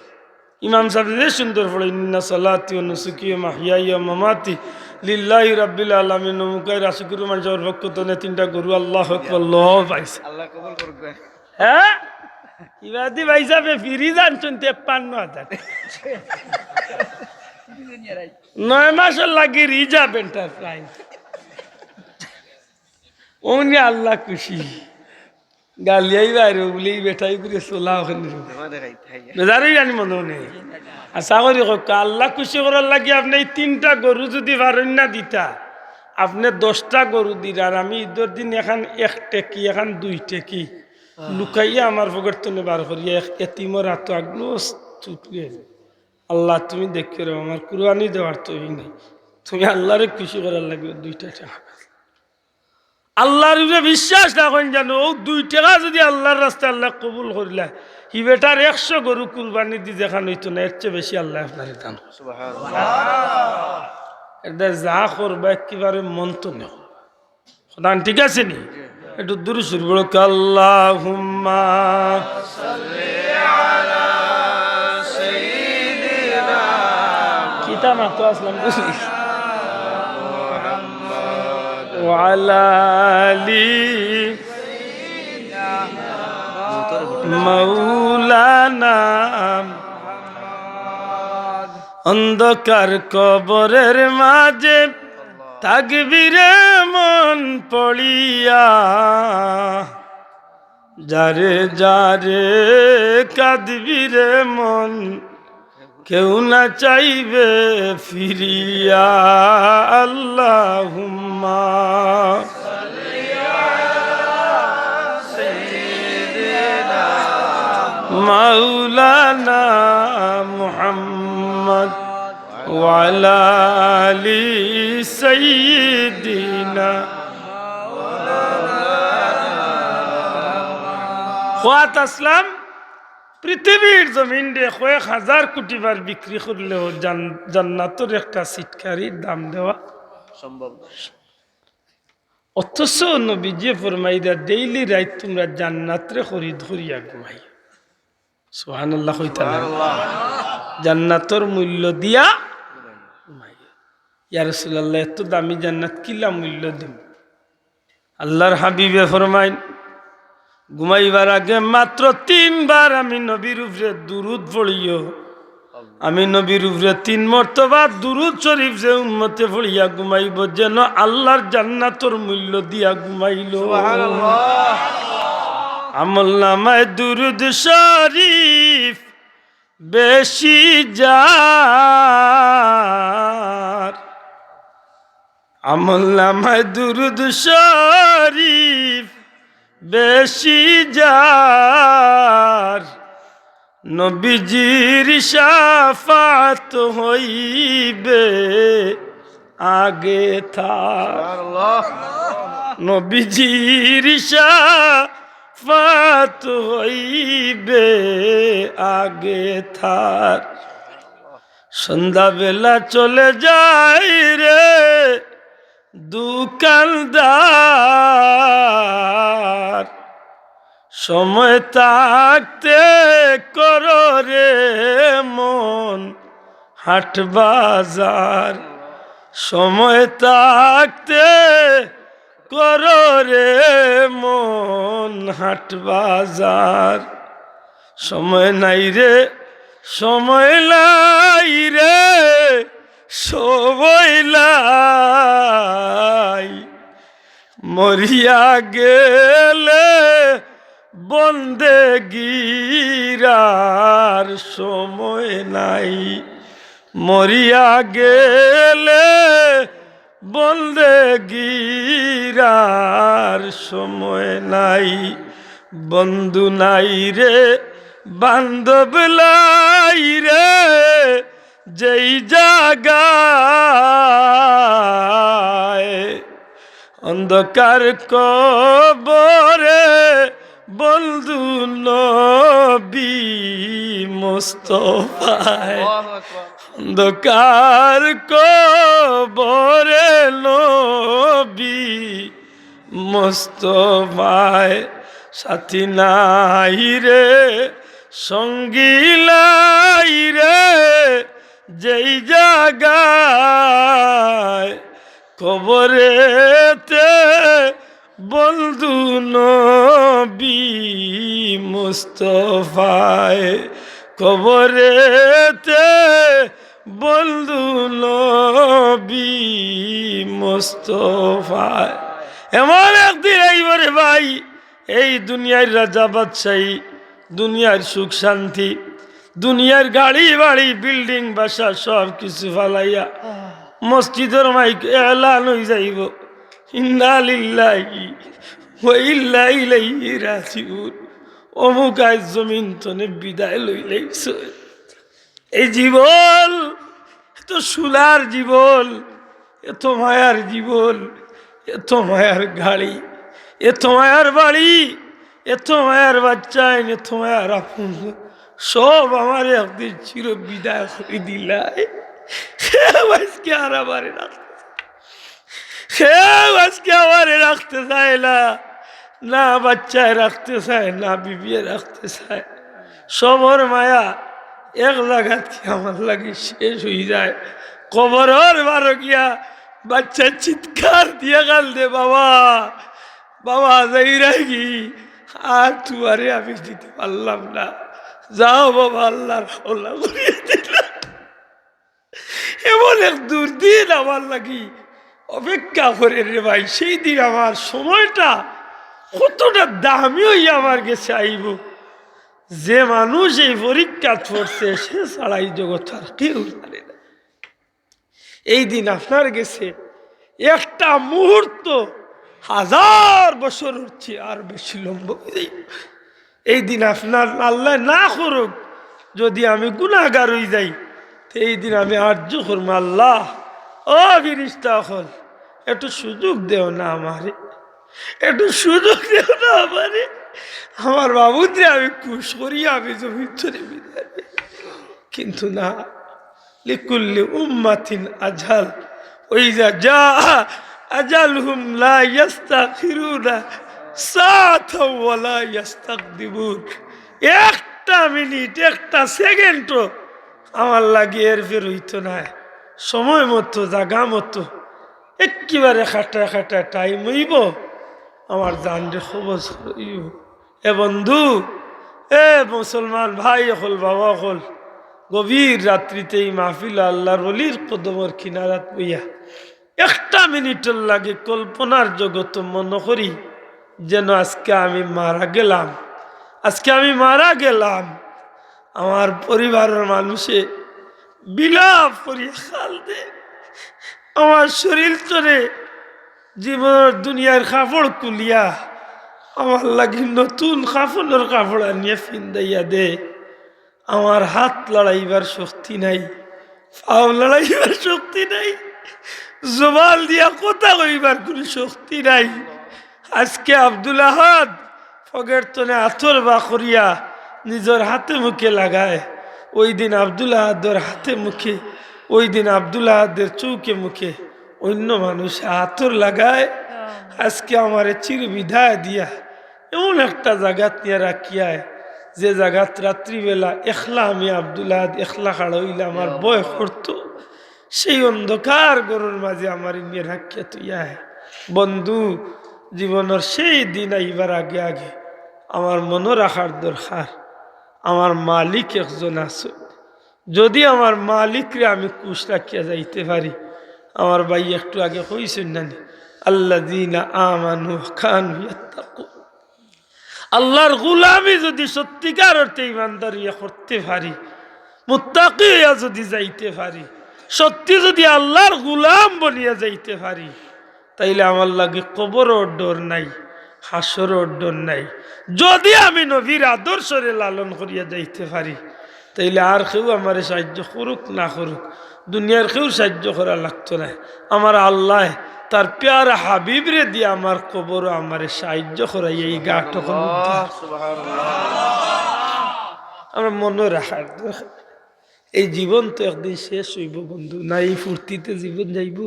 ইমাম সাহেব যে সুন্দর পড়ে ইন্না সালাতি ওয়া নুসুকি ওয়া মাহইয়াই ওয়া মামাতি লিল্লাহি রাব্বিল আলামিন, অমুকাই রাসুকুর মানুষের পক্ষ থেকে 3টা গরু আল্লাহু আকবার আল্লাহ পাইছে। আল্লাহ কবুল করবে। হ্যাঁ ইবাদি ভাই হিসাবে ফিরি জানছেন 53,000 9 মাসের লাগে রিজার্ভ এন্টারপ্রাইজ, ওনি আল্লাহ খুশি গালিয়াই বাইরে বলেই বেটাই করে চলা ওখানে বেজারই জানি মনে নেই। আশা করি আল্লাহ খুশি করার লাগে আপনি 3টা গরু যদি পারেন না দিতা, আপনি 10টা গরু দিন, আর আমি ঈদের দিন এখন 1 টেকি এখন 2 টেকি লুকাইয়া আমার পকেট থেকে বার করিয়া এতিমর হাত আগলো ছুটলে, আল্লাহ তুমি দেখে রে আমার কুরবানি দেওয়ার তো নেই, তুমি আল্লাহরে খুশি করার লাগবে 2 টাকা। আল্লাহর উপরে বিশ্বাস রাখেন জানো, ও 2 টাকা যদি আল্লাহর রাস্তায় আল্লাহ কবুল করিলা, হি বেটার 100 গরু কুরবানি দি দেখান হইতো না, এর চেয়ে বেশি আল্লাহ আপনারে দান। এটা যা করবা একেবারে মন তো নেও খোদান, ঠিক আছে নি? একটু দূরে শুরু বলো, আল্লাহুম্মা কিতা মাতো আসলাম বুঝলি ওয়ালা আলি মাওলানা। অন্ধকার কবরের মাঝে তাকবীরে মন পড়িয়া, যারে যারে কাঁদবিরে মন, কেউ না চাইবে ফিরিয়া। আল্লাহুম্মা মাওলানা মুহাম্মদ ওয়ালা আলি সাইয়্যিদিনা। খোয়াত আসলাম পৃথিবীর জমিন রে 1000 কোটি বার বিক্রি করলেও জান্নাতের একটা সিটকারির দাম দেওয়া সম্ভব। অথচ নবীজি ফরমাইদা ডেইলি রাইত তোমরা জান্নাতরে খরিদ করিয়া ঘুমাই। সুবহানাল্লাহ কইতা না? জান্নাতর মূল্য দিয়া ঘুমাই। ইয়া রাসূলুল্লাহ, এত দামি জান্নাত কিলা মূল্য দেব? আল্লাহর হাবিবে ফরমাইন, ঘুমাইবার আগে মাত্র 3 বার আমি নবীর উপরে দুরূদ পড়িও। আমি নবীর উপরে 3 মর্তবা দুরূদ শরীফ যে উম্মতে পড়িয়া ঘুমাইব, যেন আল্লাহর জান্নাতর মূল্য দিয়া ঘুমাইল। সুবহানাল্লাহ। আমলনামায় দুরূদ শরীফ বেশি যার, আমলনামায় দুরূদ শরীফ বেশি যার, নবীজির শাফাত হইবে আগে থার। সুবহানাল্লাহ। নবীজির শাফাত হইবে আগে থার। সন্ধ্যাবেলা চলে যাই রে দোকানদার, সময় থাকতে করো রে মন হাট বাজার। সময় থাকতে করো রে মন হাট বাজার। সময় নাই রে, সময় নাই রে, সময় নাই। মরিয়া গেলে বন্দেগীরার সময় নাই। মরিয়া গেলে বন্দেগীরার সময় নাই। বন্ধু নাই রে, বান্ধব নাই রে, যেই জায়গায় অন্ধকার কবরে বন্ধু নবী মুস্তাফায়। আল্লাহু আকবার। অন্ধকার কবরে নবী মুস্তাফায়। সাথী নাই রে, সঙ্গী নাই রে, যেই জায়গায় কবরেতে বন্ধু নবী মুস্তাফায়। কবরেতে বন্ধু নবী মুস্তাফায়। এমন একদিন এইবারে ভাই, এই দুনিয়ার রাজা বাদশাহী, দুনিয়ার সুখ শান্তি, দুনিয়ার গাড়ি বাড়ি বিল্ডিং বাসা সব কিছু ফালাইয়া মসজিদের মাইক এলান হয়ে যাইব, ইন্না লিল্লাহি ওয়া ইন্না ইলাইহি রাজিউন। অমুক আজ জমিন তনে বিদায় লইলাইছে। এই জীবন তো সুলার জীবন, এত মায়ার জীবন, এত মায়ার গাড়ি, এত মায়ার বাড়ি, এত মায়ার বাচ্চা, এত মায়ার আপন, সব আমার একদিন চির বিদায় করে দিলাই। আজকে আর আমারে রাখতে, আজকে আমারে রাখতে চায় না, না বাচ্চায় রাখতে চায়, না বিবিয়ে রাখতে চায়। সবর মায়া এক জায়গা থেকে আমার লাগে শেষ হয়ে যায়। কবরের বারো গিয়া বাচ্চা চিৎকার দিয়ে গাল দে, বাবা বাবা যাই রাখি, আর তুয়ারে আমি দিতে পারলাম না, যাও বাবা আল্লাহর হাওলা করিয়ে দিলাম। এমন এক দুর্দিন আমার লাগি অপেক্ষা করে রে ভাই, সেই দিন আমার সময়টা কতটা দামি হইয়া আমার গেছে আইব। যে মানুষ এই পরীক্ষা পড়ছে সে ছাড়াই জগৎ আর কেউ জানে না। এই দিন আপনার গেছে একটা মুহূর্ত 1000 বছর হচ্ছে আর বেশি লম্বা হয়ে যায়। এই দিন আপনার আল্লাহ না করুক যদি আমি গুনাহগার হয়ে যাই, তো এই দিন আমি আর্য করব, আল্লাহ ও ফেরেশতা হল একটু সুযোগ দেও না আমারে, একটু সুযোগ দেও না আমারে, আমার বাবুদের আমি খুশ করি, আমি জমি চলে বিদায়। কিন্তু না, লিকুল্লি উম্মাতিন আজাল, ওইজা যা আজালহুম লা ইস্তাখিরুনা সাআতাও ওয়া লা ইস্তাকদিমুন। একটা মিনিট, একটা সেকেন্ডও আমার লাগে এর ফের হইতো না। সময় মতো, জায়গা মতো, একেবারে খাটা খাটা টাইম হইব, আমার জানরে খবর হইব। এ বন্ধু, এ মুসলমান ভাই হল, বাবা হল, গভীর রাত্রিতে এই মাহফিল আল্লাহর ওলির কদমর কিনারাত বইয়া একটা মিনিটের লাগে কল্পনার জগৎ মনে করি যেন আজকে আমি মারা গেলাম, আজকে আমি মারা গেলাম। আমার পরিবারের মানুষে বিলাপ করিয়া খাল দে, আমার শরীর চরে জীবনের দুনিয়ার কাপড় কুলিয়া আমার লাগি নতুন কাপড়ের কাপড় আনিয়ে ফিন্দাইয়া দে। আমার হাত লড়াইবার শক্তি নাই, পাও লড়াইবার শক্তি নাই, জবাল দিয়া কথা কইবার কোনো শক্তি নাই। আজকে আব্দুল আহাদ ফগের তনে আথর বা করিয়া নিজের হাতে মুখে লাগায়, ওই দিন আব্দুল আহাদের হাতে মুখে, ওই দিন আব্দুল আহাদের চৌকে মুখে অন্য মানুষ আথর লাগায়। আজকে আমার চির বিদায় দিয়া এমন একটা জায়গাত নিয়ে রাখিয়ায়, যে জায়গাত রাত্রিবেলা একলা আমি আব্দুল আহাদ একলা খাড়া হইলে আমার ভয় করতো, সেই অন্ধকার গরুর মাঝে আমার নিয়ে রাখিয়া তুইয়ায়। বন্ধু, জীবনের সেই দিন আইবার আগে আগে আমার মনে রাখার দরকার, আমার মালিক একজন আছে। যদি আমার মালিকরে আমি কুশ রাখিয়া যাইতে পারি, আমার ভাই একটু আগে কইছেন নানি, আল্লাযীনা আমানু কানু ইয়াত্তাকুন, আল্লাহর গোলামি যদি সত্যিকার অর্থে ইমানদারিয়া করতে পারি, মুত্তাকি হইয়া যদি যাইতে পারি, সত্যি যদি আল্লাহর গোলাম বনিয়া যাইতে পারি, তাইলে আমার লাগে কবরও ডর নাই, হাসরও ডর নাই। যদি আমি নবীর আদর্শরে লালন করিয়া যাইতে পারি, তাইলে আর কেউ আমার সাহায্য করুক না করুক, দুনিয়ার কেউ সাহায্য করা লাগতো না। আমার আল্লাহ তার প্যারা হাবিবরে দিয়ে আমার কবর আমার সাহায্য করাই এই গাঠ আমার মনে রাখার। এই জীবন তো একদিন শেষ হইব বন্ধু, না এই ফুর্তিতে জীবন যাইব।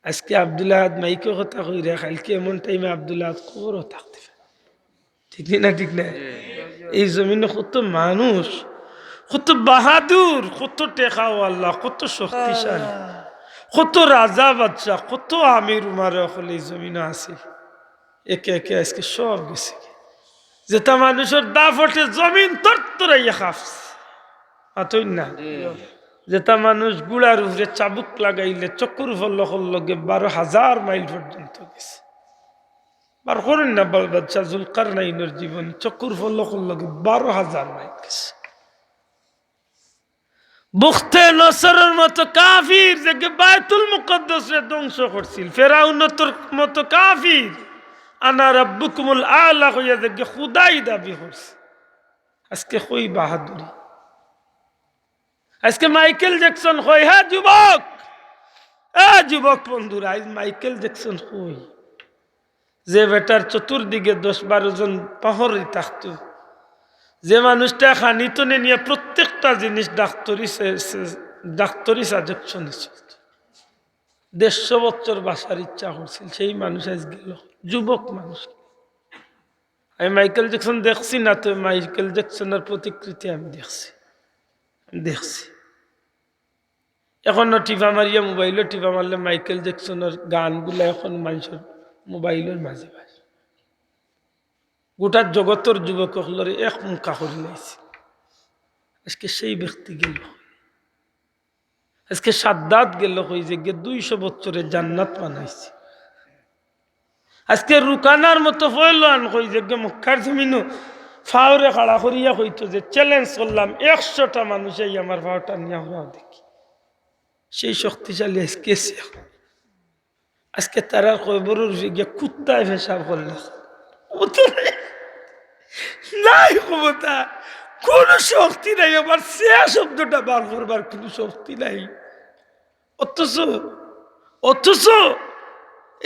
আজকে আব্দুল আহাদ মাইকে কথা কই রে, কালকে এমন টাইমে আব্দুল আহাদ কবরও থাকতে পারে, ঠিক না ঠিক না? এই জমিনে কত মানুষ, কত বাহাদুর, কত টেকাওয়াল্লা, কত শক্তিশালী, কত রাজা বাদশা, কত আমির উমারে হলে এই জমিনে আছে, একে একে আজকে সব গেছে। যেটা মানুষের দাফটে জমিন তরতরাইয়া খাফছে, আতই না? যেটা মানুষ গুড়ার উপরে চাবুক লাগাইলে চক্কর লগে 12,000 মাইল পর্যন্ত গেছে। বার করেন না বাল বাদশাহ জুলকারনাইনের জীবন, চক্কর লগে 12,000 মাইল গেছে। বুখতে নসরের মতো কাফির যে বায়তুল মুকদ্দাসে ধ্বংস করছিল, ফেরাউনের মতো কাফির আনা রাব্বুকুমুল আলা হইয়া যে খুদাই দাবি করছে, আজকে কই বাহাদুরি। আজকে মাইকেল জ্যাকসন কয়, হ্যাঁ যুবক যুবক বন্ধুরা, আজ মাইকেল জ্যাকসন কই, যে বেটার চতুর্দিকে 10-12 জন পাহরি থাকত, যে মানুষটা খানিতনে নিয়ে প্রত্যেকটা জিনিস ডাক্তারি সাজেকশন ছিল, 150 বছর বাসার ইচ্ছা করছিল, সেই মানুষ আজ গেল, যুবক মানুষ। আমি মাইকেল জ্যাকসন দেখছি না, তো মাইকেল জ্যাকসনের প্রতিকৃতি আমি দেখছি। এখনো টিপা মারিয়া মোবাইলও টিপা মারলে মাইকেল জ্যাকসনের গানগুলো এখন মানুষের মোবাইলের মাঝে বাজে। গোটা জগতের যুবক হলরে এক মুখা করে লাইছে। আজকে সেই ব্যক্তি গেল, আজকে সাদ্দাত গেল, কই যে 200 বছরের জান্নাত বানাইছে। আজকে রুকানার মতো ফয়লান কই যে মক্কার জমিনও ফাওরে খাড়া করিয়া কইতো যে চ্যালেঞ্জ করলাম 100টা মানুষই আমার ফাওটা নিয়ে হওয়া দেখি। সেই শক্তিশালী আজকে তারা কবরের গিয়ে কুত্তায় পেশাব করল, নাই ক্ষমতা, কোন শক্তি নাই, আমার সে শব্দটা বার করবার কোন শক্তি নাই। অথচ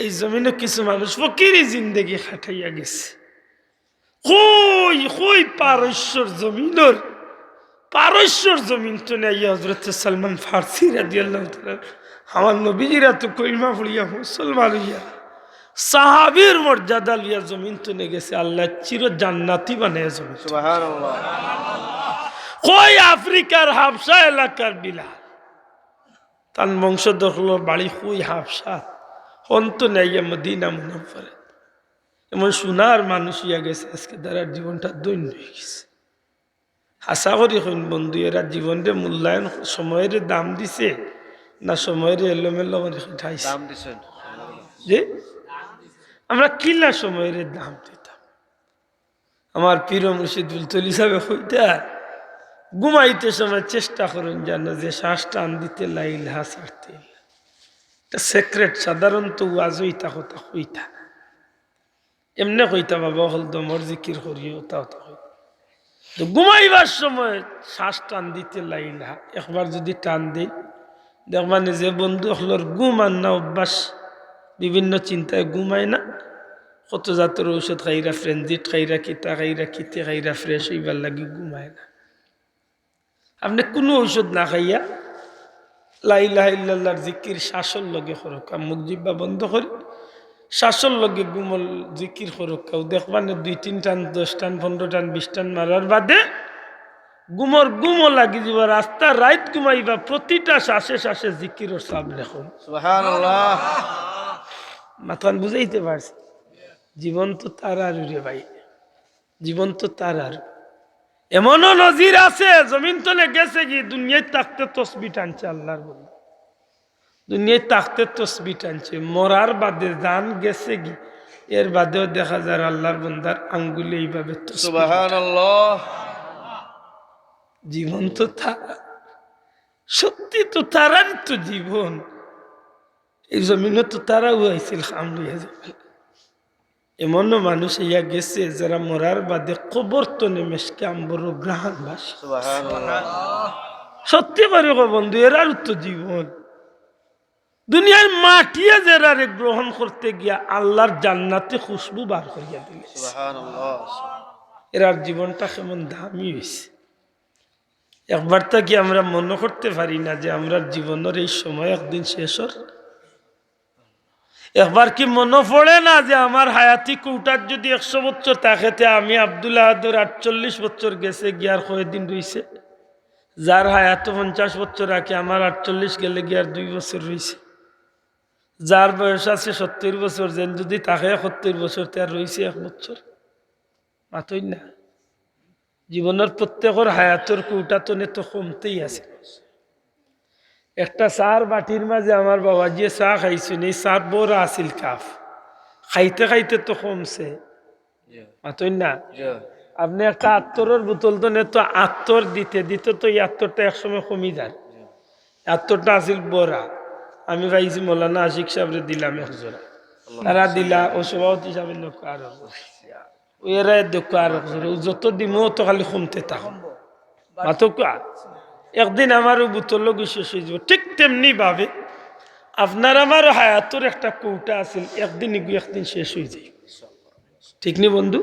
এই জমিনে কিছু মানুষ ফকিরি জিন্দেগি খাটাইয়া গেছে। কই পারস্যর জমিন তো নেই। হযরত সালমান ফারসি রাদিয়াল্লাহু তাআলা, আমার নবীজিরা তো কলিমা পড়িয়া মুসলমান হইয়া সাহাবীর মর্যাদা লিয়া জমিন তো নে গেছে, আল্লাহ চির জান্নাতি বানায় জমিন। সুবহানাল্লাহ। কই আফ্রিকার হাবশা এলাকার বিলাল, তার বংশধর হলো বাড়ি কই হাবশা, অন্ত নেই মদিনা মুনাফফারে। এমন সোনার মানুষ ইয়া গেছে, আজকে তার জীবনটা দৈন্য হয়ে গেছে। আশা করি হইন বন্ধু, এরা জীবনের মূল্যায়ন সময়ের দাম দিছে না সময়ের এলোমেলো খাইছে? দাম দিছেন যে আমরা কিলা সময়ের দাম দিতাম। আমার পীর মুর্শিদুল তলি সাহেব হইতা ঘুমাইতে সময় চেষ্টা করুন যেন যে শ্বাস টান দিতে লাইলা ছাড়তে, এটা সেক্রেট। সাধারণত ওয়াজ হইতা কথা হইতা এমনি কইতা, বাবা হল দমর জিকির করিও তা তো ঘুমাইবার সময় শ্বাস টান দিতে লাইলা একবার যদি টান দিই, দেখবানে যে বন্ধু হলর ঘুম আর না অভ্যাস, বিভিন্ন চিন্তায় ঘুমায় না, কত জাতের ঔষধ খাইরা, ফ্রেঞ্জিট খাইরা, কিতা খাইরা, কিতে খাইরা ফ্রেশ হইবার লাগি ঘুমায় না। আপনি কোনো ঔষধ না খাইয়া লা ইলাহা ইল্লাল্লাহর জিকির শ্বাসর লগে করকা, মুখ জিব্বা বন্ধ করে শ্বাসর লগে গুমল জিকির করকাও, দেখবানে 2-3 টান, 10 টান, 15 টান, 20 টান মারার বাদে গুমও লাগি যাব। রাস্তা রাইত ঘুমাইবা, প্রতিটা শ্বাসে শ্বাসে জিকিরের সাব লেখন। সুবহানাল্লাহ। মাথান বুঝাইতে পারছি? জীবন তো তার আর রে ভাই, জীবন তো তার আর। এমনও নজির আছে জমিন তলে গেছে কি দুনিয়ায় তাকতে তসবি টানছে আল্লাহর বন্ধু, দুনিয়ায় তাকতে তসবি টানছে, মরার বাদে জান গেছে কি এর বাদেও দেখা যায় আল্লাহর বন্দার আঙ্গুলে এইভাবে তসবিহ। সুবহানাল্লাহ। জীবন তো তারা, সত্যি তো তারার তো জীবন। এই জমিনে তো তারা হয়েছিল খাম লইয়া যাবে। এমনও মানুষ ইয়া গেছে যারা মরার বাদে কবর তো নেমেশকে আম্বর গ্রহণ বাস। সুবহানাল্লাহ। সত্যি করে বন্ধু, এরার তো জীবন। দুনিয়ার মাটিয়া যারা গ্রহণ করতে গিয়া আল্লাহর জান্নাতে খুশবু বার করিয়া দিলে, সুবহানাল্লাহ। এরার জীবনটা কেমন দামি হয়েছে। একবার তা কি আমরা মনে করতে পারি না যে আমরা জীবনের এই সময় একদিন শেষ হল? একবার কি মনে পড়ে না যে আমার হায়াতি কৌটার যদি 100 বছর তাকেতে আমি আব্দুল আহাদের 48 বছর গেছে গিয়ার কয়েকদিন রয়েছে, যার হায়াত 50 বছর আগে আমার 48 গেলে গিয়ার 2 বছর রয়েছে, যার বয়স আছে 70 বছর, যেন যদি তাকে 70 বছর তার রয়েছে 1 বছর, মাতই না। জীবনের প্রত্যেকের হায়াতের কৌটা তো নেতো কমতেই আছে। একটা চার বাটির মাঝে আমার বাবা যে চা খাইছেন, এই চা বড় আসিল কাপ, খাইতে খাইতে তো কমছে, মাতই না। আপনি একটা 78-এর বোতল তো নেতো 78 দিতে দিতে তো 78টা একসময় কমি যায়। 78টা আসিল বড়া, আমি ভাইছি মৌলানা আশিক সাহেবরে দিলাম 1 জোড়া, তারা দিলা ও সভাপতি সাহেবের লোক আর এরা দেখো আর যত দিমো তো খালি কমতে থাকুন মাতো। একদিন আমার বোতল শেষ হয়ে যাব। ঠিক তেমনি ভাবে আপনার আমার হায়াতের একটা কৌটা আছে, একদিন এগু একদিন শেষ হয়ে যায়, ঠিক নি বন্ধু?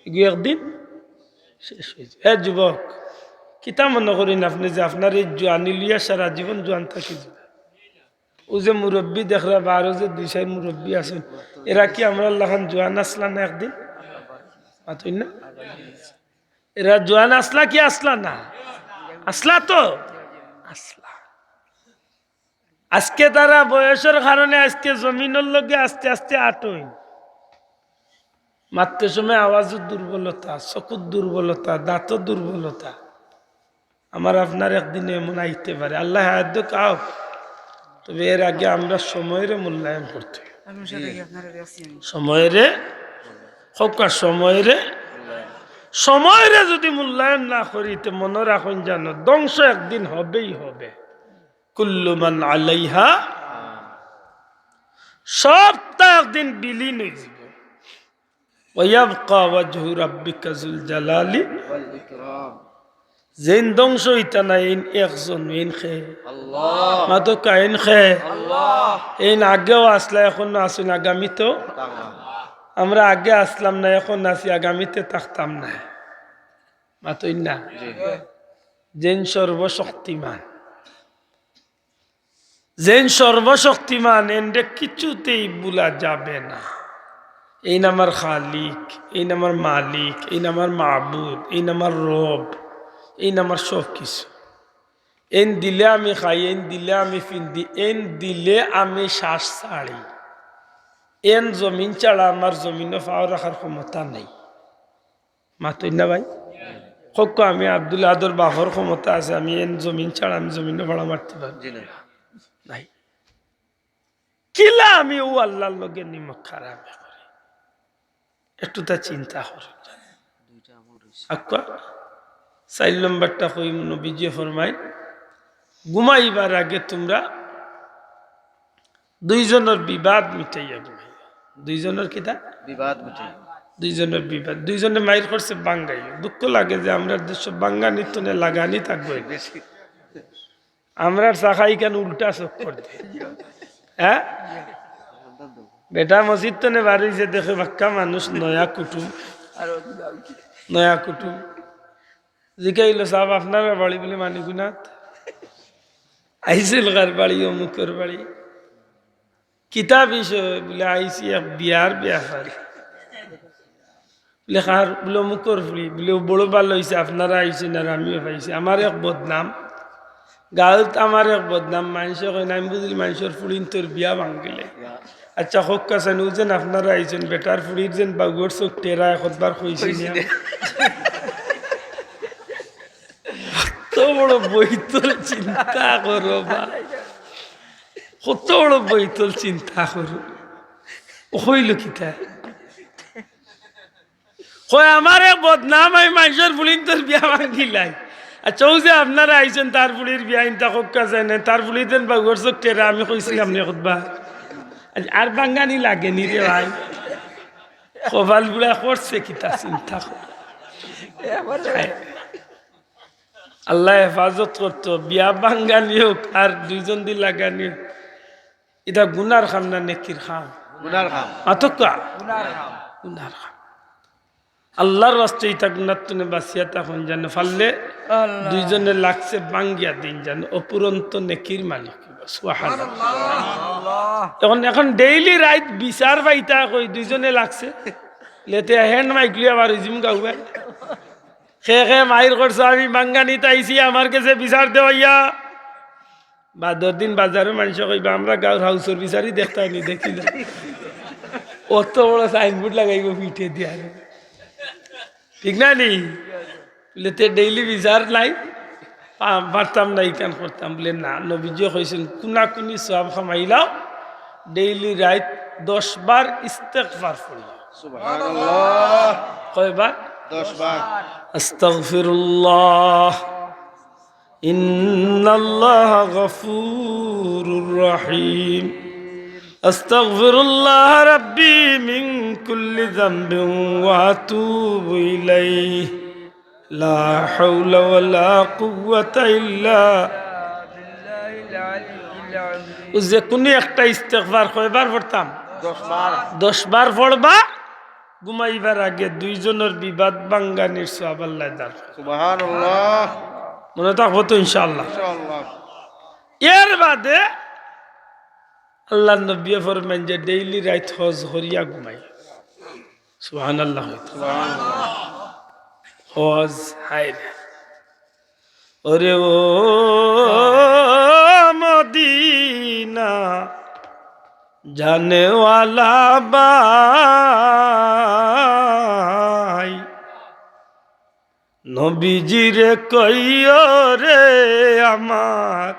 এগু একদিন শেষ হয়ে যায়। হ্যাঁ যুবক, কিতা মনে করেন আপনি যে আপনার এই জোয়ানি লিয়া সারা জীবন জোয়ান থাকি যাবে? ও যে মুরব্বী দেখরা বা আরো যে 2-4 মুরব্বী আছেন, এরা কি আমরা লাখান জোয়ান আসলা না একদিন? মাতুই না? এরা জোয়ান আসলা কি আসলা না? আসলা তো আসলা। আজকে তারা বয়সের কারণে আজকে জমিনের লগে আস্তে আস্তে আটই, মারতে সময় আওয়াজের দুর্বলতা, চকুর দুর্বলতা, দাঁতের দুর্বলতা। আমার আপনার একদিনে এমন আইতে পারে, আল্লাহ হায়াত কাও। তবে এর আগে আমরা সময়ের মূল্যায়ন করতে হবে। সময়ের সময়ের যদি মূল্যায়ন না করি তো মনে রাখুন জানো ধ্বংস একদিন হবেই হবে। কুল্লু মান আলাইহা, সবটা একদিন বিলীন হয়ে যাবে। ওয়ায়াবকা ওয়াজহু রাব্বিকা যুল জালালি ওয়াল ইকরাম। যেন ধ্বংস হইতা না ইন একজন ইন খে আল্লাহ মাতো কাইন খে আল্লাহ ইন আগেও আসলা এখনো আসুন, আগামীতেও আমরা আগে আসলাম না এখন আসি, আগামীতে থাকতাম না। মাতই না? যেন সর্বশক্তিমান, যেন সর্বশক্তিমান এন্ডে কিছুতেই ভুলা যাবে না। এই নামার খালিক, এই নামার মালিক, এই নামার মাবুদ, এই নামার রব, এই নামার সব কিছু। এন দিলে আমি খাই, এন দিলে আমি ফিন্দি, এন দিলে আমি শ্বাস ছাড়ি। এন জমিন ছাড়া আমার জমিনে পাও রাখার ক্ষমতা নাই। মাতই না ভাই? হোক আমি আব্দুল আদর বাহর ক্ষমতা আছে, আমি এন জমিন ছাড়া আমি জমিনে ভাড়া মারতে পারি নাই। কিলা আমি ও আল্লাহর লগে নিমক খারাপ করি, একটু তা চিন্তা করি। আক্কা 4 নম্বরটা কই নবীজি ফরমাই, ঘুমাইবার আগে তোমরা দুইজনের বিবাদ মিটাইয়া ঘুমাইয়া। দুইজনের কিতা বিবাদ মিটাই। দুইজনের বিবাদ, দুইজনে মাইর করছে বাঙ্গাই। দুঃখ লাগে যে আমরা দেশ বাঙ্গানি তো লাগানি থাকবো, বেশি আমরা চাখাই কেন উল্টা চোখ করতে। হ্যাঁ বেটা মসজিদ তো বাড়ি যে দেখে বাক্কা মানুষ নয়া কুটুম, নয়া কুটুম জিকাইল সাহেব আপনার বাড়ি বলে মানিগুনাথ আইসিল কার বাড়ি অমুকের বাড়ি, কিতাব বিষয় বলে আইসি এক বিয়ার ব্যাপারে বলে কার বলে অমুকর ফুড়ি বলে বড় ভালো হয়েছে আপনারা আইসেন আর আমিও পাইছি। আমার এক বদনাম গাঁত, আমার এক বদনাম মানুষে কয় না, আমি বুঝলি মানুষের ফুড়িন তোর বিয়া ভাঙিলে। আচ্ছা হোক কাছেন ও যেন আপনারা আইসেন বেটার ফুড়ির যেন বাগুর চোখ টেরা একবার কইছি কত বড় বইতল চিন্তা করো ভাই, কত বড় বইতল চিন্তা করো। হইল কিতা কয় আমার এক বদনাম, আমি মানুষের ফুড়িন তোর বিয়া ভাঙিলাই। আচ্ছা ও যে আপনারা আইসেন তার ফুড়ির বিয়া ইনতা হোক কাছেন তার ফুড়ি যেন বাগুর চোখ টেরা, আমি কইছিলাম নি কতবা আর বাঙ্গানি লাগেনি রে ভাই। কপাল বুড়া করছে কিতা চিন্তা কর। আল্লাহ হেফাজত করতো, বিয়া বাঙ্গানি হোক আর দুইজন দি লাগানি হোক, এটা গুনার খাম না নেকির খাম? গুনার খাম। আতকা গুনার খাম। আল্লাহর রাস্তে ইটা গুনার তুনে বাঁচিয়া তখন জানো ফাললে দুইজনে লাগছে বাঙ্গিয়া দিন জানো অপুরন্ত নেকির মালিক। এখন এখন ডেইলি রাইট বিচার পাইতা কই দুইজনে লাগছে লেতে হ্যান্ড মাইকলি আবার জিম গাউবে খে খে মাইর করছো, আমি বাঙ্গানিত আইছি আমার কাছে বিচার দেওয়াইয়া। বাদর দিন বাজারে মানুষ কইবা আমরা গাঁর হাউসের বিচারই দেখতে নি, দেখি অত বড় সাইনবোর্ড লাগাইব পিঠে দিয়া, ঠিক না নি? লেতে ডেইলি বিচার নাই পারতাম না, ইকান করতাম বলে না। নবীজি কইছেন কুনা কুনি সওয়াব কামাইলাও, ডেইলি রাইট 10 বার ইস্তেগফার পড়িও। সুবহানাল্লাহ। কয়বার? 10 বার। আস্তাগফিরুল্লাহ ইন্নাল্লাহা গফুরুর রহিম। আস্তাগফিরুল্লাহ রাব্বি মিন কুল্লি যামবিন ওয়া আতুবু ইলাইহি লা হাওলা ওয়ালা কুওয়াতা ইল্লা বিল্লাহিল আলিয়্যিল ও যে কোনো একটা ইস্তেগফার কয়বার পড়তাম 10 বার 10 বার পড়বা ঘুমাইবার আগে দুইজনের বিবাদ বাঙ্গানির সওয়াব আল্লাহ দান করে। সুবহানাল্লাহ মনে থাকবো তো ইনশাআল্লাহ। ইনশাআল্লাহ এর বাদে আল্লাহ নবী ফরমান যে ডেইলি রাইত হজ হরিয়া ঘুমাই। সুবহানাল্লাহ। সুবহানাল্লাহ হজ হায় রে। ওরে ও মদিনা জানেওয়ালা বাই নবীজিরে কইও রে আমার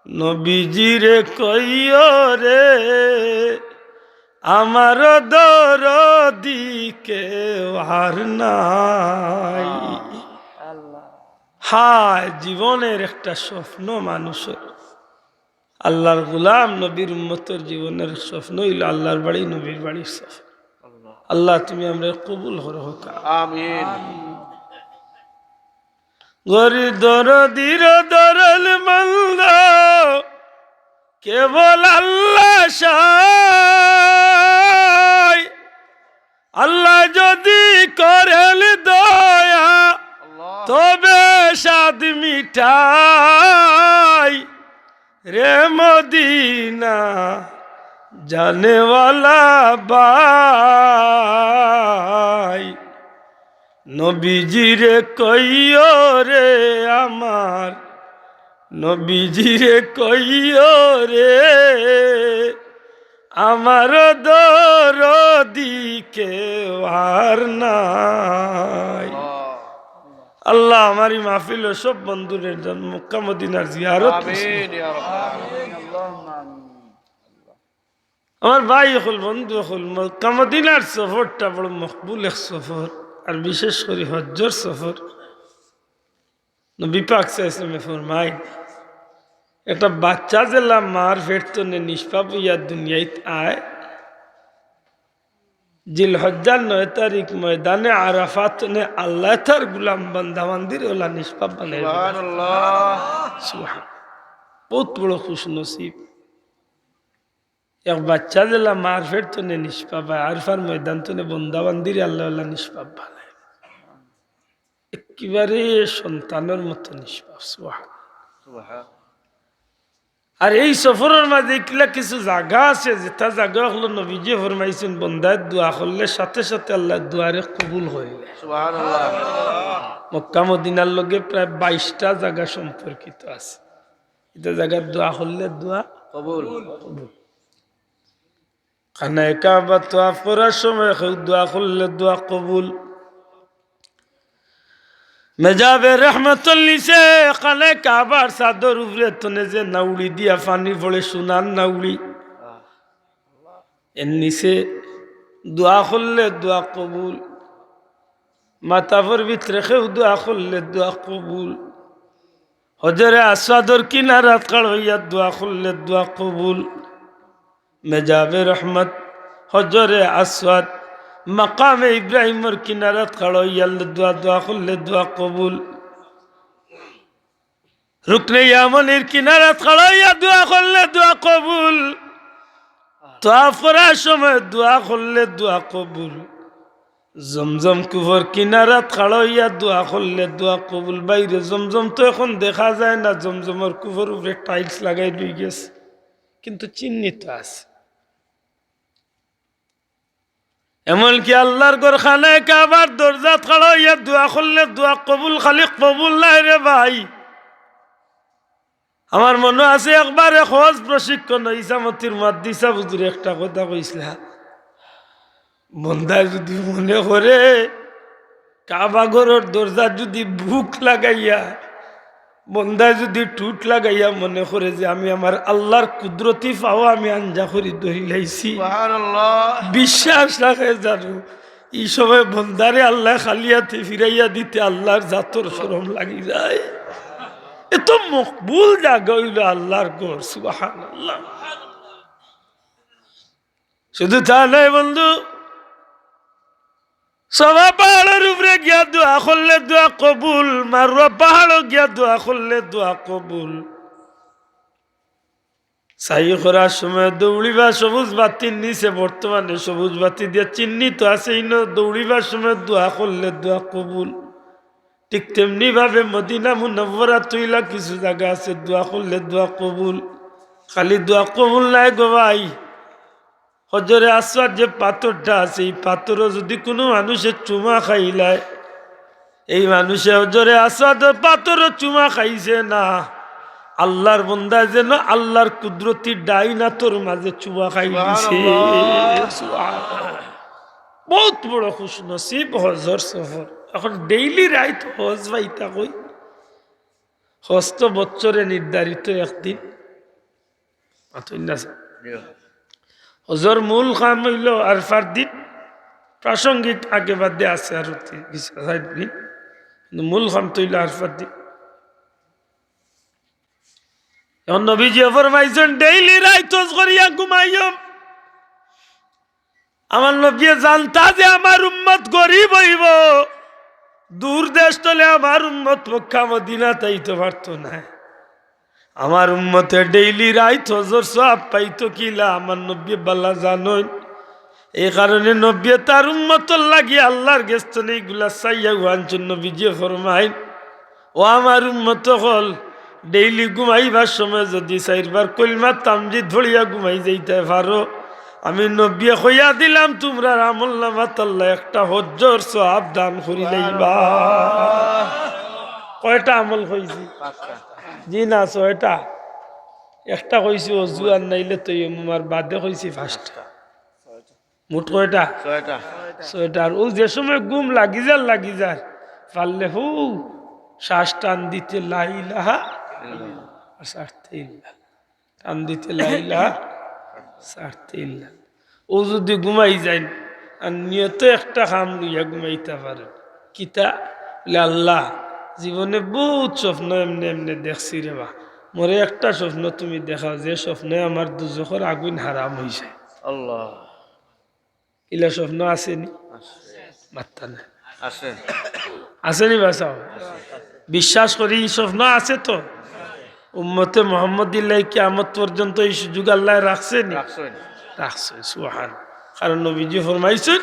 নবীজিরে কইও রে আমার দরদি কেউ আর নাই। হায় জীবনের একটা স্বপ্ন মানুষের, আল্লাহর গোলাম নবীর উম্মতের জীবনের স্বপ্ন হইল আল্লাহর বাড়ি নবীর বাড়ির স্বপ্ন। আল্লাহ তুমি আমরা কবুল করো। আমিন গরি দরদির দরল মন্দ কেবল আল্লাহ সাই। আল্লাহ যদি করেন দয়া আল্লাহ তবে সাদ মিঠাই রে মদিনা জানেওয়ালা বাই নবীজিরে কইও রে আমার নবীজিরে কইও রে আমার দরদি কেউ আর নাই। আল্লাহ আমার এই মাহফিল ও সব বন্ধুদের জন্য মক্কা মদিনার জিয়ারত আমিন ইয়া রাব্বাল আমার ভাই হল বন্ধু হল মক্কা মদিনার সফরটা বড় মকবুল এক সফর, আর বিশেষ করে হজ্জর সফর। নবী পাক সাল্লাল্লাহু আলাইহি ওয়াসাল্লাম ফরমায় একটা বাচ্চা জেলা মার ফেরতনে নিষ্পাপ ইয়া দুনিয়াত আয় জিল হজ্জার 9 তারিখ ময়দানে আরাফাত নে আল্লাহ তার গুলাম বান্দা বান্দির ওলা নিষ্পাপ বানাই। সুবহানাল্লাহ সুবহান বহুত বড় খুশ নসিব এক বাচ্চা জেলা মার ফেরতনে নিষ্পাপ আরফার ময়দান তনে বন্দা বান্দির আল্লাহ আল্লাহ নিষ্পাপ বানায়, একেবারে সন্তানের মতো নিষ্পাপ। সুবহান। সুবহান আর এই সফরের মাঝে কিলা কিছু জায়গা আছে যেটা জায়গা হলো নবীজি ফরমাইছেন বন্দায় দোয়া করলে সাথে সাথে আল্লাহ দুয়ারে কবুল হইলে। সুবহানাল্লাহ মক্কা মদিনার লগে প্রায় 22টা জায়গা সম্পর্কিত আছে। এটা জায়গার দোয়া করলে দোয়া কবুল কবুল। খানায় কাবা তোয়াফ করার সময় দোয়া করলে দোয়া কবুল। মেজাবে রহমতুল নিচে খানায় কাবার চাদর উপরে তনে যে নাউড়ি দিয়া পানি পড়ে সোনার নাউড়ি, এর নিচে দোয়া করলে দোয়া কবুল। মাতাফর ভিতরে কেউ দোয়া করলে দোয়া কবুল। হজরে আসওয়াদর কিনারাত কাল হইয়া দোয়া করলে দোয়া কবুল। মেজাবে রহমত হজরে আসওয়াদ মাকামে ইব্রাহিমর কিনারাত খাড়ো ইয়াল্লে দোয়া দোয়া করলে দোয়া কবুল। রুকনে ইয়ামনের কিনারাত খাড়ো ইয়া দোয়া করলে দোয়া কবুল। তোয়াফ করার সময় দোয়া করলে দোয়া কবুল। জমজম কুফর কিনারাত খাড়ো ইয়া দোয়া করলে দোয়া কবুল। বাইরে জমজম তো এখন দেখা যায় না, জমজমের কুফর উপরে টাইলস লাগাই রয়ে গেছে, কিন্তু চিহ্নিত আছে। এমনকি আল্লাহর ঘর খানায় কাবার দরজাত খাড়ো ইয়া দোয়া করলে দোয়া কবুল। খালি কবুল নাই রে ভাই। আমার মনে আছে একবার হজ প্রশিক্ষণ ইসামতির মুহাদ্দিসা হুজুর একটা কথা কইছিল, বন্দা যদি মনে করে কাবা ঘরের দরজা যদি বুক লাগাইয়া বন্দা যদি টুট লাগাইয়া মনে করে যে আমি আমার আল্লাহর কুদরতি পাওয়া আমি আঞ্জা করি ধরি লাইছি, সুবহানাল্লাহ বিশ্বাস রাখে জানো এই সময় বন্দারে আল্লাহ খালিয়াতে ফিরাইয়া দিতে আল্লাহর জাতর শরম লাগি যায়। এত মকবুল জায়গা হইল আল্লাহর ঘর। সুবহানাল্লাহ। শুধু তা নয় বন্ধু, সবা পাহাড়ের উপরে গিয়া দোয়া করলে দোয়া কবুল। মারুয়া পাহাড় গিয়া দোয়া করলে দোয়া কবুল। সাই করার সময় দৌড়িবা সবুজ বাতির নিচে বর্তমানে সবুজ বাতি দিয়ে চিহ্নিত আছে দৌড়িবার সময় দোয়া করলে দোয়া কবুল। ঠিক তেমনি ভাবে মদিনা মুনাওয়ারা তুইলা কিছু জায়গা আছে দোয়া করলে দোয়া কবুল। খালি দোয়া কবুল নাই গো ভাই, হজরে আসওয়াদ যে পাথরটা আছে এই পাথরও যদি কোনো মানুষের চুমা খাইলায়, এই মানুষে হজরে আসওয়াদের পাথরও চুমা খাইছে না, আল্লাহর বন্দা যেন আল্লাহর কুদরতি ডাইনা তোর মাঝে চুমা খাই দিছে। বহুত বড় খুশ নসিব হজর সফর। এখন ডেইলি রাইত হজ ভাইতা কই, হজ তো বছরে নির্ধারিত একদিন। হজর মূল কাম হইল আরফার দিন, প্রাসঙ্গিক আগে বাদে আছে আর দিন, মূল কাম তো হইল আরফার দিন। নবীজি ফরমাইছেন ডেইলি রাইত হজ করিয়া ঘুমাইম। আমার নবী জানতা যে আমার উম্মত গরিব হইব, দূর দেশ তলে আমার উম্মত মক্কা মদিনা তাইতে পারত না। আমার উম্মতে ডেইলি রাইত হজর সব পাইতো কিলা আমার নবী বাল্লা জানই। এই কারণে নবী তার উম্মতর লাগি আল্লাহর গেস্তন এইগুলা চাইয়া গুয়াঞ্চন নবীজি ফরমাইন, ও আমার উম্মত হল ডেইলি ঘুমাইবার সময় যদি 4 বার কলমা তামজিদ ধরিয়া ঘুমাই যাইতে পারো, আমি নবী কইয়া দিলাম তোমরা আমল নামাত আল্লাহ একটা হজ্জর সওয়াব দান করি লইবা। কয়টা আমল কইছি? জি না 6টা। একটা কইছি অজু আর নাইলে তৈয়ম্মুমার বাদে কইছি 5টা। মোট কয়টা? 6টা। আর ও যে সময় ঘুম লাগি যায় পারলে শ্বাস টান দিতে লা ইলাহা আর ছাড়তে ইল্লাল্লাহ, টান দিতে লা ইলাহা ছাড়তে ইল্লাল্লাহ। ও যদি ঘুমাই যায় আর নিয়ত একটা কাম লইয়া ঘুমাইতে পারে, কিতা বলে আল্লাহ জীবনে বহুত স্বপ্ন এমনি এমনি দেখছি রে বা, মোরে একটা স্বপ্ন তুমি দেখাও যে স্বপ্নে আমার দুজখের আগুন হারাম হয়েছে। আল্লাহ, ইলা স্বপ্ন আসেনি? মাত্তা না আছে, আসেনি বাসাও? বিশ্বাস করি স্বপ্ন আছে তো। উম্মতে মুহাম্মদিল্লাহ কিয়ামত পর্যন্ত এই সুযোগ আল্লাহ রাখছেনি? রাখছে। সুবহান। কারণ নবীজি ফরমাইছেন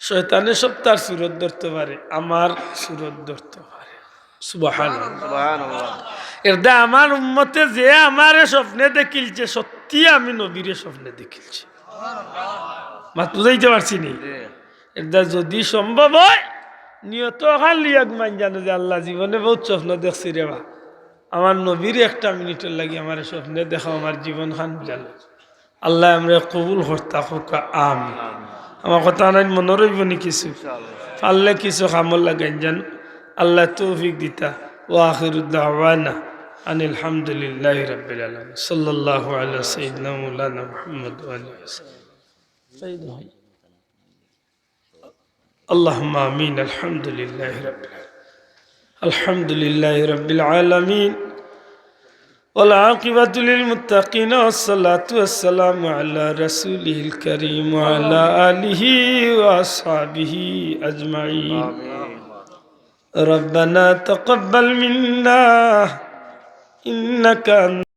শয়তানে সব তার সুরত ধরতে পারে, আমার সুরত ধরতে পারে। সুবহানাল্লাহ। এরদা আমার উম্মতে যে আমারে স্বপ্নে দেখিলছে, সত্যি আমি নবীরে স্বপ্নে দেখিলছি। মাত বুঝাইতে পারছি নি? এরদা যদি সম্ভব হয় নিয়ত খালি একমান জানো যে আল্লাহ জীবনে বহুত স্বপ্ন দেখছি রে বা, আমার নবীর একটা মিনিটের লাগি আমার স্বপ্নে দেখাও, আমার জীবন খান জানো। আল্লাহ আমরা কবুল হর্তা হোক আমি। আমার কথা নাই মনে রইব নি কিছু? পারলে কিছু কামল লাগাই জান, আল্লাহ তৌফিক দিতা। ওয়া আখিরু দাওয়ানা আনিল হামদুলিল্লাহি রাব্বিল আলামিন। সাল্লাল্লাহু আলা সাইয়্যিদিনা মাওলানা মুহাম্মদ ওয়া আলিহি ওয়াসাল্লাম। আল্লাহুম্মা আমিন। আলহামদুলিল্লাহি রাব্বিল আলামিন। আলহামদুলিল্লাহি রাব্বিল আলামিন। والعاقبة للمتقين والصلاة والسلام على رسوله الكريم وعلى آله وأصحابه أجمعين. ربنا تقبل منا إنك